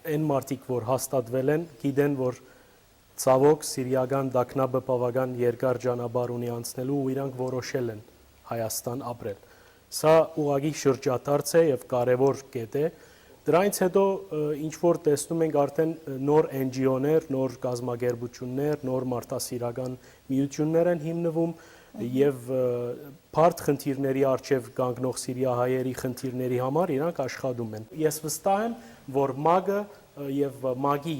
Speaker 13: այն մարդիկ, որ հաստատվել են, գիտեն, որ ցավոք սիրիական դակնաբը բավական երկար ճանապարհ ունի անցնելու ու իրանք որոշել են Հայաստան ապրել։ Սա ուղղակի շրջադարձ է եւ կարեւոր կետ է։ Դրանից հետո ինչ որ տեսնում ենք արդեն նոր NGO-ներ, նոր կազմակերպություններ, նոր մարդասիրական միություններ են հիմնվում եւ բարդ խնդիրների արժեվ կանգնող սիրիահայերի խնդիրների համար իրանք աշխատում են։ Ես վստահ եմ, որ ՄԱԳ-ը եւ ՄԱԳ-ի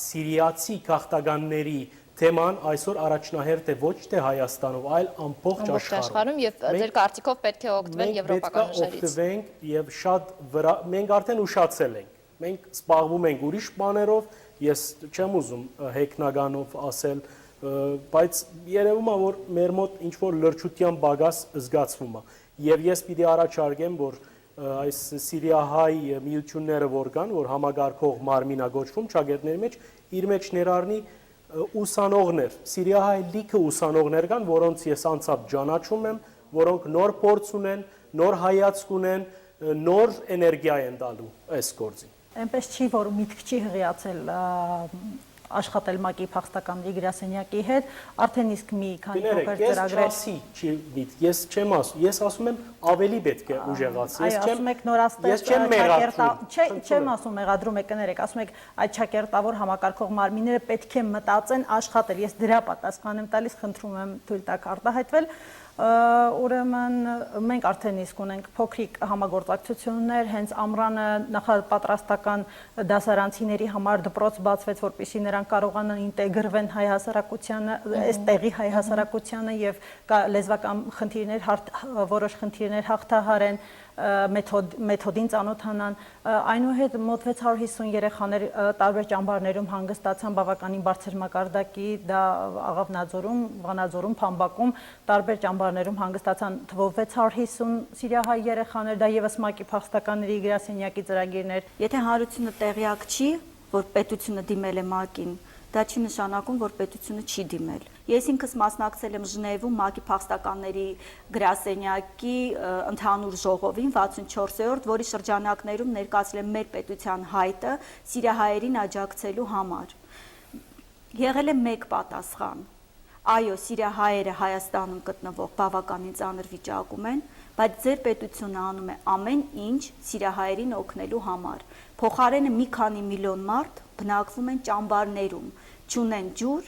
Speaker 13: սիրիացի քաղաքականների թեման այսօր առաջնահերթ է ոչ թե Հայաստանով, այլ ամբողջ աշխարհում։
Speaker 4: Եվ ձեր կարծիքով պետք է օգտվել եվրոպական ուժերից։
Speaker 13: Պետք է օգտվենք եւ շատ մենք արդեն ուշացել ենք։ Մենք զբաղվում ենք ուրիշ բաներով, ես չեմ ուզում հեքնականով ասել, բայց երևում է, որ մեր մոտ ինչ որ լրջության բագաս զգացվում է։ Եվ ես պիտի առաջարկեմ, որ այս սիրիահայ միությունները որ կան, որ համագարկող մարմինա գոչվում ճագերտների մեջ, իր մեջ ներառնի ուսանողներ, Սիրիահայ լիքը ուսանողներ կան, որոնց ես անցավ ճանաչում եմ, որոնք նոր փորձ ունեն, նոր հայացք ունեն, նոր էներգիա են տալու այս գործին։
Speaker 8: Այնպես չի, որ միտք չի հղիացել աշխատել ՄԱԿ-ի փախստականների գրասենյակի հետ, արդեն իսկ մի քանի փոքր ծրագրեր։
Speaker 13: Ես չեմ ասում, ես ասում եմ ավելի պետք է ուժեղացնել։
Speaker 8: Ես ասում եք նորաստեղծ չեմ ասում մեղադրում եք կներեք, ասում եք այդ ճակերտավոր համակարգող մարմինները պետք է մտածեն աշխատել։ Ես դրա պատասխան եմ տալիս, խնդրում եմ թույլ տաք արտահայտվել։ Ուրեմն մենք արդեն իսկ ունենք փոքրիկ համագործակցություններ, հենց ամռանը նախապատրաստական դասարանցիների համար դպրոց բացվեց, որպեսզի նրանք կարողանան ինտեգրվեն հայ հասարակությանը, այս տեղի հայ հասարակությանը եւ լեզվական խնդիրներ, որոշ խնդիրներ հաղթահարեն, մեթոդին ծանոթանան, այնուհետ մոտ 650 երեխաներ տարբեր ճամբարներում հանգստացան բավականին բարձր մակարդակի, դա Աղավնաձորում, Վանաձորում, Փամբակում, տարբեր ճամբարներում հանգստացան թվով 650 սիրիահայ երեխաներ, դա եւս ՄԱԿ-ի փախստականների գրասենյակի ծրագիրներ։
Speaker 6: Եթե հանրությունը տեղյակ չի, որ պետությունը դիմել է ՄԱԿ-ին, դա չի նշանակում, որ պետությունը չի դիմել։ Ես ինքս մասնակցել եմ Ժնևում ՄԱԿ-ի փախստականների գրասենյակի ընդհանուր ժողովին 64-րդ, որի շրջանակներում ներկայացել եմ մեր պետության հայտը սիրիահայերին աջակցելու համար։ Եղել է մեկ պատասխան. այո, սիրիահայերը Հայաստանում գտնվող բավականին ծանր վիճակում են, բայց ձեր պետությունը անում է ամեն ինչ սիրիահայերին օգնելու համար։ Փոխարենը մի քանի միլիոն մարդ բնակվում են ճամբարներում, չունեն ջուր,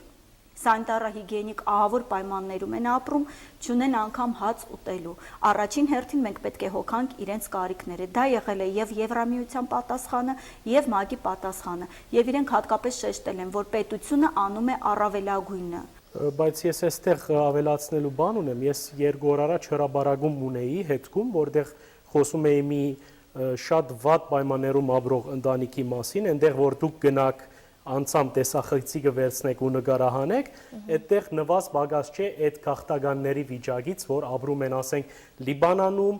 Speaker 6: սանիտարահիգիենիկ ահավոր պայմաններում են ապրում, չունեն անգամ հաց ուտելու։ Առաջին հերթին մենք պետք է հոգանք իրենց կարիքները։ Դա եղել է եւ Եվրամիության պատասխանը, եւ ՄԱԿ-ի պատասխանը, եւ իրենք հատկապես շեշտել են, որ պետությունը անում է առավելագույնը։
Speaker 13: Բայց ես այստեղ ավելացնելու բան ունեմ, ես 2 օր առաջ հրաբարագում ունեի հետքում, որտեղ խոսում էի մի շատ վատ պայմաններում ապրող ընտանիքի մասին, այնտեղ որ դուք գնաք անցամ տեսախցիկը վերցնեք ու նկարահանեք, այդտեղ նվազ բագած չէ այդ քաղաքտականների վիճակից, որ ապրում են, ասենք, Լիբանանում,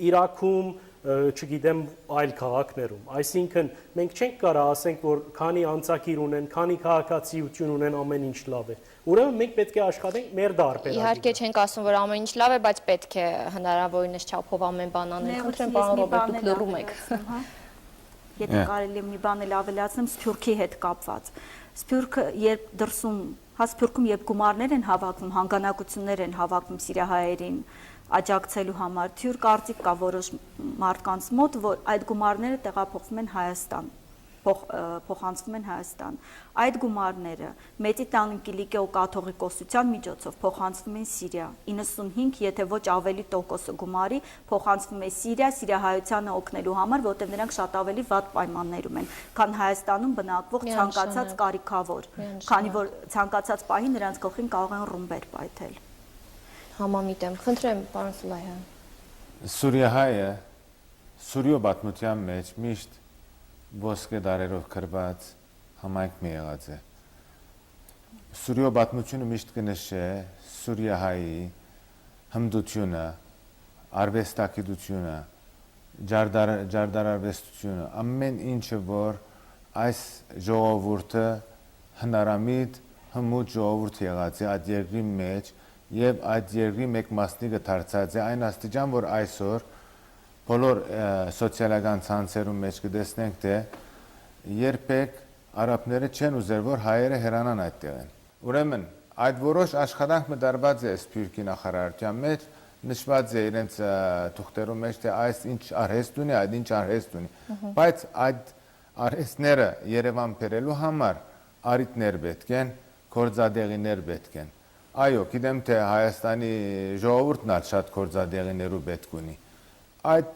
Speaker 13: Իրաքում, չգիտեմ, այլ քաղաքներում։ Այսինքն մենք չենք կարող ասենք, որ քանի անցակիր ունեն, քանի քաղաքացիություն ունեն, ամեն ինչ լավ է։ Ուրեմն մենք պետք է աշխատենք մեր դարբերակի։
Speaker 4: Իհարկե չենք ասում, որ ամեն ինչ լավ է, բայց պետք է հնարավորինս չափով ամեն բան անել։ Խնդրեմ, պարոն Ռոբերտ, դուք լռում եք։
Speaker 6: Եթե կարելի է մի բան էլ ավելացնեմ Սփյուռքի հետ կապված։ Սփյուռքը երբ դրսում, Սփյուռքում երբ գումարներ են հավաքվում, հանգանակություններ են հավաքվում սիրիահայերին աջակցելու համար, թյուր կարծիք կա որոշ մարդկանց մոտ, որ այդ գումարները տեղափոխվում են Հայաստան, փոխանցվում են Հայաստան։ Այդ գումարները Մեծի տան Կիլիկեո կաթողիկոսության միջոցով փոխանցվում են Սիրիա։ 95, եթե ոչ ավելի տոկոսը գումարի փոխանցվում է Սիրիա, սիրիահայությանը օգնելու համար, որտեղ նրանք շատ ավելի վատ պայմաններում են, քան Հայաստանում բնակվող ցանկացած կարիքավոր, քանի որ ցանկացած պահի նրանց գլխին կարող են ռումբեր պայթել։
Speaker 4: Համամիտ եմ, խնդրեմ, պարոն Սուլայյան։
Speaker 14: Սուրիահայը Սուրիո պատմության մեջ միշտ ոսկե դարերով կրված համայնք մի եղած է։ Սուրիո պատմությունը միշտ կնշե Սուրիահայի հմդությունը, արվեստագիտությունը, ջարդարարվեստությունը, ամեն ինչը, որ այս ժողովուրդը հնարամիտ հմուտ ժողովուրդ եղած է այդ երկրի մեջ եւ այդ երկրի մեկ մասնիկը դարձած է այն աստիճան, որ այսօր բոլոր սոցիալական ցանցերում մեջ կտեսնենք, թե երբեք արաբները չեն ուզել, որ հայերը հեռանան այդտեղ են։ Ուրեմն այդ որոշ աշխատանք մտարված է Սփյուռքի նախարարության մեջ, նշված է իրենց թուղթերում մեջ, թե այս ինչ արհեստ ունի, այդ ինչ արհեստ ունի, բայց այդ արհեստները Երևան բերելու համար արիտներ պետք են, գործադեղիներ պետք են։ Այո, գիտեմ, թե Հայաստանի ժողովուրդն էլ շատ գործադեղիներու պետք ունի։ Այդ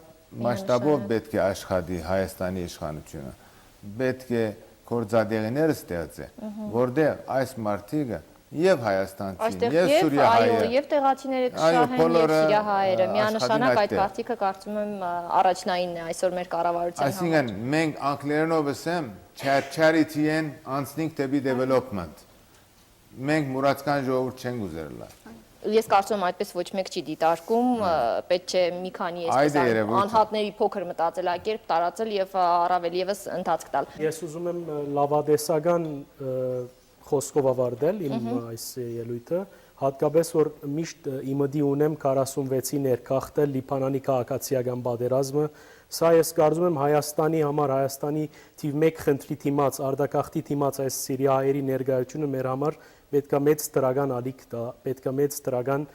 Speaker 14: մասշտաբով պետք է աշխատի Հայաստանի իշխանությունը, պետք է գործադեղիներ ստեղծի, որտեղ այս մարդիկը եւ հայաստանցին, եւ սուրիահայերը,
Speaker 4: եւ տեղացիները կշահեն եւ սիրիահայերը, միանշանակ այդ կարծիքը կարծում եմ առաջնայինն է այսօր մեր կառավարության համար։
Speaker 14: Այսինքն մենք անգլերենով ասեմ charity and անցնենք դեպի development։ Մենք մուրացկան ժողովուրդ չենք ուզել լավ։
Speaker 4: Ես կարծում եմ այդպես ոչ մեկ չի դիտարկում, պետք չէ մի քանի անհատների փոքր մտածելակերպ տարածել եւ առավել եւս ընթացք տալ։
Speaker 13: Ես ուզում եմ լավադեսական խոսքով ավարտել իմ այս ելույթը, հատկապես որ միշտ իմդի ունեմ 46-ի ներքախտել Լիբանանի քաղաքացիական պատերազմը, սա ես կարծում եմ Հայաստանի համար, Հայաստանի թիվ 1 խնդրի դիմաց, արտագաղթի դիմաց այս սիրիահայերի ներկայությունը մեր համար պետք է մեծ դրական ալիք տա, պետք է մեծ դրական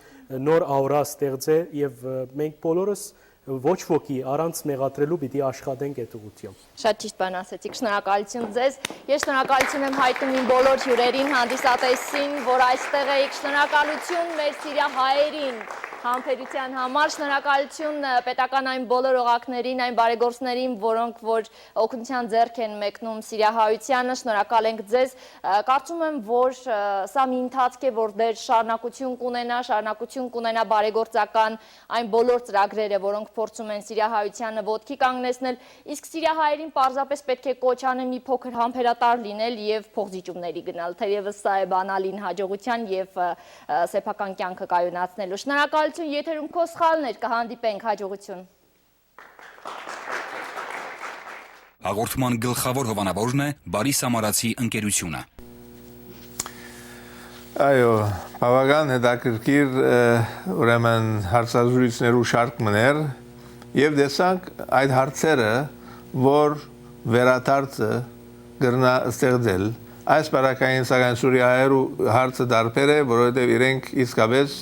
Speaker 13: նոր աուրա ստեղծե եւ մենք բոլորս ոչ ոքի առանց մեղադրելու պիտի աշխատենք այդ ուղղությամբ։
Speaker 4: Շատ ճիշտ բան ասեցիք, շնորհակալություն ձեզ։ Ես շնորհակալություն եմ հայտնում իմ բոլոր հյուրերին, հանդիսատեսին, որ այստեղ եք, շնորհակալություն մեր սիրիահայերին համբերության համար, շնորհակալություն պետական այն բոլոր օղակներին, այն բարեգործներին, որոնք որ օգնության ձեռք են մեկնում սիրիահայությանը, շնորհակալ ենք ձեզ։ Կարծում եմ, որ սա մի ընթացք է, որ դեր շարունակություն կունենա բարեգործական այն բոլոր ծրագրերը, որոնք փորձում են սիրիահայությանը ոտքի կանգնեցնել, իսկ սիրիահայերին պարզապես պետք է կոչ անեն մի փոքր համբերատար լինել եւ փոխզիջումների գնալ, թերևս սա է բանալին հաջողության եւ սեփական կյանքը կայունացնելու։ Շնորհակալություն, եթերում քո սխալն էր, կհանդիպենք, հաջողություն։
Speaker 2: Հաղորդման գլխավոր հովանավորն է Բարի Սամարացի ընկերությունը։
Speaker 1: Այո, բավական հետաքրքիր ուրեմն հարցազրույցներու շարք մներ եւ տեսանք այդ հարցերը, որ վերադարձը կգնա ստեղծել այս բարակային սակայն Սուրիայերու հարցը դարբեր է, որովհետեւ իրենք իսկապես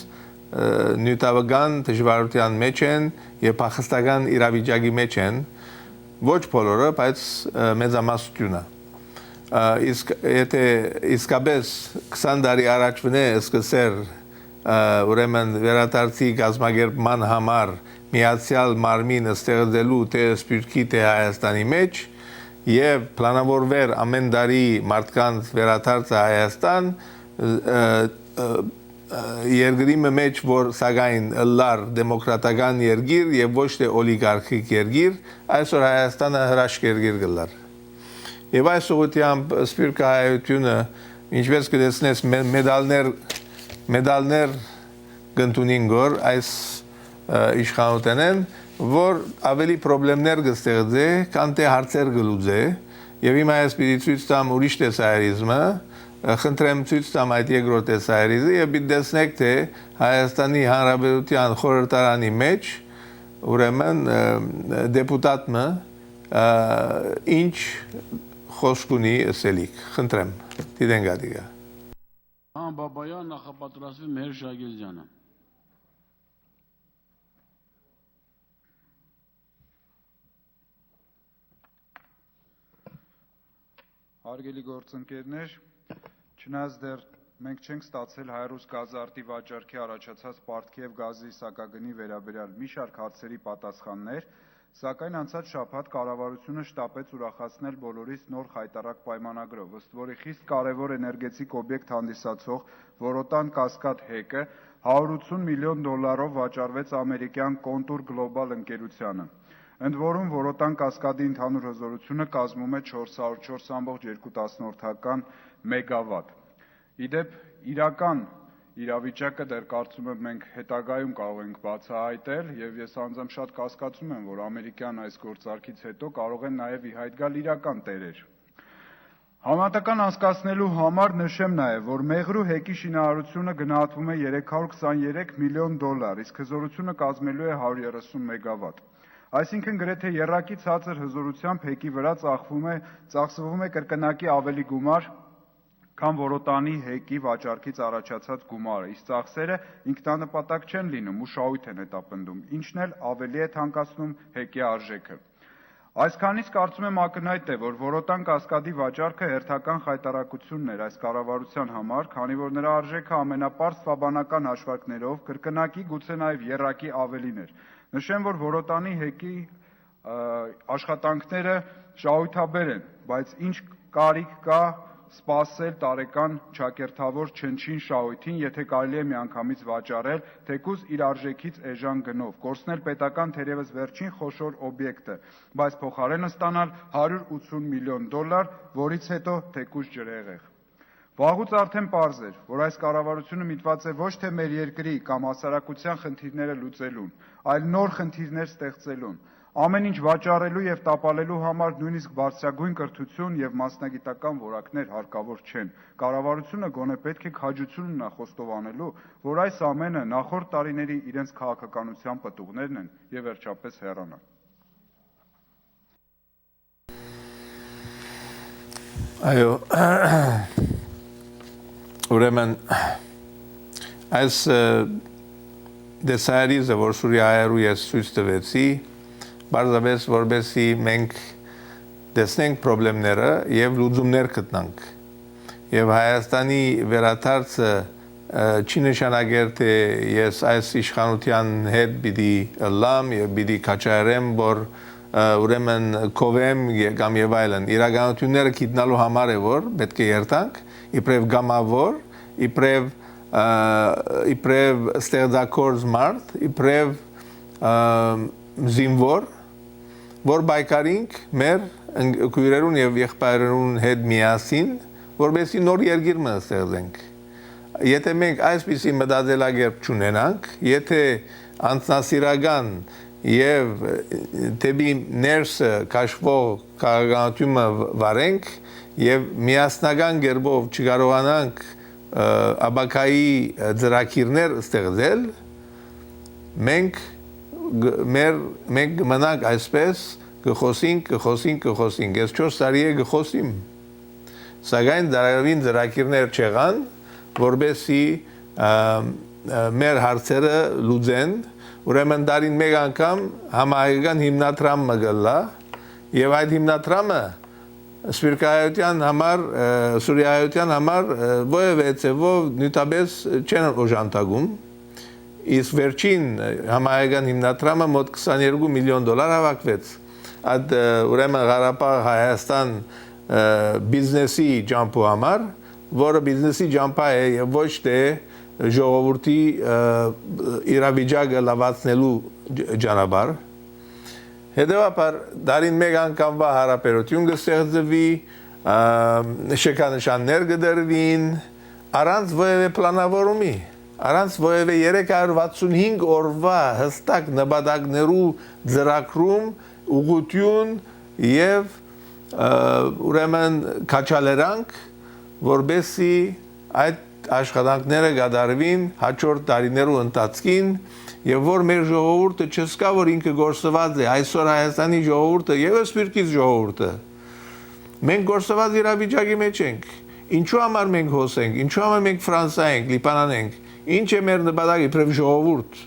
Speaker 1: նյութական դժվարության մեջ են եւ փախստական իրավիճակի մեջ են, ոչ բոլորը, բայց մեծամասնությունը։ Իսկ եթե իսկապես 20 տարի առաջվնե սկսեր ուրեմն վերադարձի գազագերբման համար միացյալ մարմին ստեղծելու թե Սփյուռքի թե Հայաստանի մեջ եւ պլանավորվեր ամեն տարի մարդկանց վերադարձը Հայաստան երկրի մեջ, որ սակայն լար դեմոկրատական երկիր եւ ոչ թե օլիգարխիկ երկիր, այսօր Հայաստանը հրաշք երկիր գլար։ Եվ այս ուղղությամբ սփյուռքահայությունը, ինչպես կտեսնես, մեդալներ գտնունին գոր այս իշխանութենեն, որ ավելի խնդիրներ կստեղծե, քան թե հարցեր կլուծե, եւ հիմա ես պիտի ցույց տամ ուրիշ տեսահայերիզմը, խնդրեմ ցույց տամ այդ երկրորդ տեսահայերիզմը եւ պիտի տեսնեք, թե Հայաստանի Հանրապետության խորհրդարանի մեջ ուրեմն դեպուտատը ինչ խոսք ունի ասելիք, խնդրեմ, դիտենք ադիգա։
Speaker 15: Հան Բաբայան նախապատրաստվի Մեհեր Շագեզյանը։
Speaker 16: Հարգելի գործընկերներ, չնայած դեռ մենք չենք ստացել հայրուս գազարտի վաճառքի առաջացած պարտքի եւ գազի սակագնի վերաբերյալ մի շարք հարցերի պատասխաններ, սակայն անցած շաբաթ կառավարությունը շտապեց ուրախացնել բոլորիս նոր խայտառակ պայմանագրով, ըստ որի խիստ կարևոր էներգետիկ օբյեկտ հանդիսացող Որոտան Կասկադ հեկը $180 միլիոն վաճառվեց ամերիկյան Կոնտուր Գլոբալ ընկերությանը։ Ընդ որում Որոտան Կասկադի ընդհանուր հզորությունը կազմում է 404.2 մեգավատ։ Իդեպ իրական իրավիճակը դեռ կարծում եմ մենք հետագայում կարող ենք բացահայտել եւ ես անձամբ շատ կասկածում եմ, որ ամերիկյան այս գործարքից հետո կարող են նաեւ ի հայտ գալ իրական տերեր։ Համատական անցկացնելու համար նշեմ նաեւ, որ Մեղրու հեկի շինարարությունը գնահատվում է $323 միլիոն, իսկ հզորությունը կազմելու է 130 մեգավատ։ Այսինքն գրեթե եռակի ցածր հզորությամբ հեկի վրա ծախսվում է կրկնակի ավելի գումար, քան Որոտանի հեկի վաճառքից առաջացած գումարը, իսկ ծախսերը ինքնանպատակ չեն լինում ու շահույթ են հետապնդում, ինչն էլ ավելի է թանկացնում հեկի արժեքը։ Այսքանից կարծում եմ ակնհայտ է, որ Որոտան Կասկադի վաճառքը հերթական խայտառակությունն էր այս կառավարության համար, քանի որ նրա արժեքը ամենապարզ թվաբանական հաշվարկներով կրկնակի, գուցե նաև եռակի ավելին էր։ Նշեմ, որ Որոտանի հեկի աշխատանքները շահութաբեր են, բայց ինչ կարիք կա սպասել տարեկան ճակերտավոր չնչին շահույթին, եթե կարելի է միանգամից վաճառել, թեկուզ իր արժեքից էժան գնով, կորցնել պետական թերևս վերջին խոշոր օբյեկտը, բայց փոխարենը ստանալ $180 միլիոն, որից հետո թեկուզ ջրհեղեղ։ Վաղուց արդեն պարզ էր, որ այս կառավարությունը միտված է ոչ թե մեր երկրի կամ հասարակության խնդիրները լուծելուն, այլ նոր խնդիրներ ստեղծելուն։ Ամեն ինչ վաճառելու եւ տապալելու համար նույնիսկ բարձրագույն կրթություն եւ մասնագիտական որակներ հարկավոր չեն։ Կառավարությունը գոնե պետք է քաջություն ունենա խոստովանելու, որ այս ամենը նախորդ տարիների իրենց քաղաքականության պտուղներն են եւ վերջապես հեռանա։
Speaker 1: Այո, ուրեմն այս դեսայրիզը, որ Սուրիայում ես ցույց տվեցի, բարձրապես որբեսի մենք տեսնենք խնդիրները եւ լուծումներ գտնենք։ Եվ Հայաստանի վերադարձը չի նշանակել, թե ես այս իշխանության հետ պիտի լամ եւ պիտի քաչայրեմ, որ ուրեմն կովեմ կամ եւ այլն։ Իրականությունները գտնալու համար է, որ պետք է երթանք, իբրև գամավոր, իբրև ստեղծագործ մարդ, իբրև զինվոր, որ բայկարինք մեր քույրերուն եւ եղբայրերուն հետ միասին, որովհետեւ նոր երկիր մստեղծենք։ Եթե մենք այսպիսի մտածելակերպ չունենանք, եթե անձնասիրական եւ դեպի ներսը քաշվող քաղաքականությունը վարենք եւ միասնական կերպով չկարողանանք աբակայի ծրագիրներ ստեղծել, մենք մնանք այսպես կխոսենք։ Ես 4 տարի է կխոսիմ, սակայն դարավին ծրագիրներ չեղան, որբեսի մեր հարցերը լուծեն, ուրեմն դարին մեկ անգամ համահայկական հիմնադրամ մգլա եւ այդ հիմնադրամը սպիրկայության համար, սուրիայության համար ովևէ ցեվով նույնապես չեն օժանդակում, իսկ վերջին համահայկական հիմնադրամը մոտ $22 միլիոն հավաքվեց, այդ ուրեմն Ղարաբաղ Հայաստան բիզնեսի ջամփու համար, որը բիզնեսի ջամփա է եւ ոչ թե ժողովրդի իրավիճակը լավացնելու ճանապարհ։ Հետևաբար դարին մեկ անգամվա հարաբերություն կստեղծվի, շքանշաններ կդրվին, առանց որևէ պլանավորումի, առանց որևէ 365 օրվա հստակ նպատակներու ծրագրում, ուղղություն եւ ուրեմն քաչալերանք, որբեսի այդ աշխատանքները կատարվին հաջորդ տարիներու ընթացքին եւ որ մեր ժողովուրդը չսկա որ ինքը գործված է այսօր Հայաստանի ժողովուրդը եւս սպիրկից ժողովուրդը մենք գործված իրավիճակի մեջ ենք ինչու համար մենք հոսենք ինչու համար մենք Ֆրանսիա ենք Լիբանան ենք ինչ է մեր նպատակը իբրև ժողովուրդ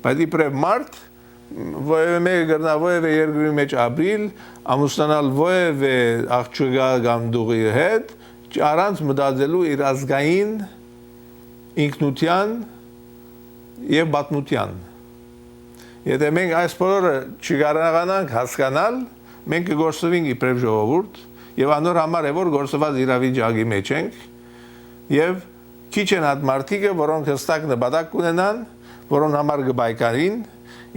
Speaker 1: բայց իբրև մարդ որևէ մեկը գտնա որևէ երկրի մեջ ապրիլ ամուսնանալ որևէ աղջկա կամ դուղի հետ առանց մտածելու իր ազգային ինքնության եւ պատմության։ Եթե մենք այս բոլորը չկարողանանք հասկանալ, մենք կգործվենք իբրև ժողովուրդ եւ անոր համար է որ գործված իրավիճակի մեջ ենք եւ քիչ են այդ մարդիկը, որոնք հստակ նպատակ ունենան, որոնց համար կբայկարին,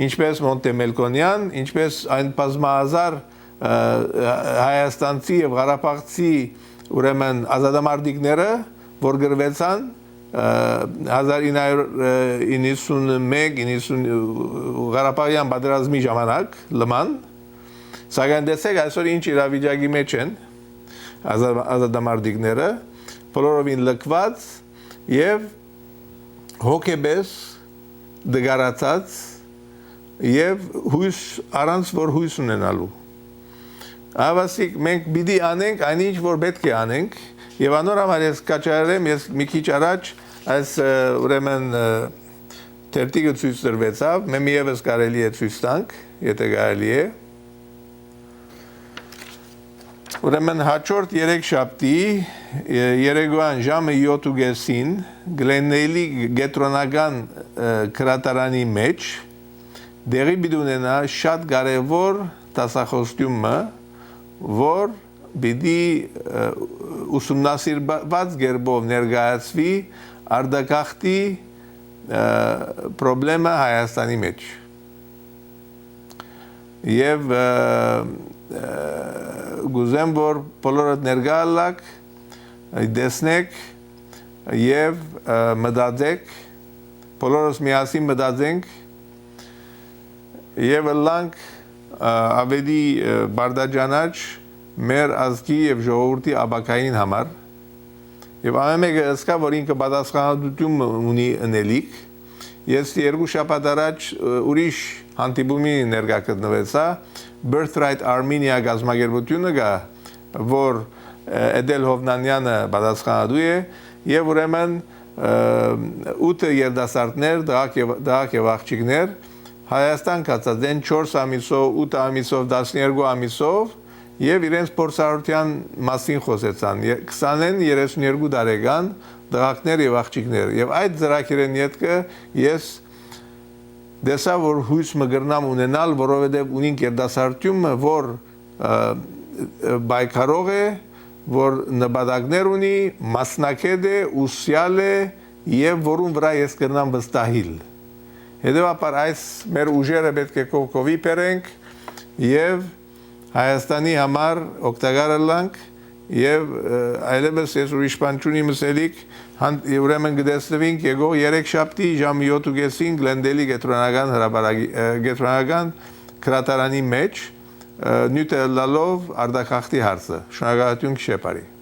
Speaker 1: ինչպես Մոնտեմելկոնյան, ինչպես այն բազմահազար հայաստանցի եւ ղարաբաղցի ուրեմն ազատամարտիկները, որ գրվեցան 1991-90 Ղարաբաղյան պատերազմի ժամանակ լման, սակայն տեսեք այսօր ինչ իրավիճակի մեջ են ազատամարտիկները, բոլորովին լքված եւ հոգեբես դգարացած եւ հույս առանց որ հույս ունենալու Ավասիկ մենք պիտի անենք այնինչ որ պետք է անենք եւ անոր համար ես կաչարեմ ես մի քիչ առաջ այս ուրեմն թերթիկը ցույց տրվեցավ մենք եւս կարելի է ցույց տանք եթե կարելի է ուրեմն հաջորդ 3 շաբթի երեկոյան ժամը 7:30 Գլեննեյլի գետրոնական քրատարանի մեջ դեղի պիտի ունենա շատ կարեւոր դասախոսությունը որ պիտի ուսումնասիրված գերբով ներկայացվի արդակախտի պրոբլեմը Հայաստանի մեջ եւ գուզեմ որ բոլորդ ներկայալակ դեսնեք եւ մտածեք բոլորս միասին մտածենք եւ լանք ավելի բարդաջանաչ մեր ազգի եւ ժողովրդի աբակային համար եւ ամեն մեկը ըսկա որ ինքը պատասխանատվություն ունի ընելիք ես երկու շաբաթ առաջ ուրիշ հանդիպումի ներկա գտնվեցա Birthright Armenia գազագերբությունը գա որ Էդել Հովնանյանը պատասխանատու է եւ ուրեմն 8 երդասարտներ դահակ եւ աղջիկներ Հայաստան կացած են 4 ամիսով 8 ամիսով 12 ամիսով եւ իրենց փորձառության մասին խոսեցան 20-ն 32 տարեկան դղակներ եւ աղջիկներ եւ այդ ծրագիրեն յետքը ես դեսա որ հույս մգրնամ ունենալ որովհետեւ ունին երդասարտությունը որ բայկարող է որ նպատակներ ունի մասնակետ է ուսյալ է եւ որուն վրա ես կրնամ վստահիլ հետեւաբար այս մեր ուժերը պետք է կողքովի բերենք եւ Հայաստանի համար օգտակար լանք եւ այլևս ես ուրիշ բան չունիմ ասելիք ուրեմն գտեսնվենք եկող 3 շաբթի ժամը 7:30 Գլենդելի գետրոնական քրատարանի մեջ նյութը լալով արդակախտի հարցը շնորհակալություն քեշեպարի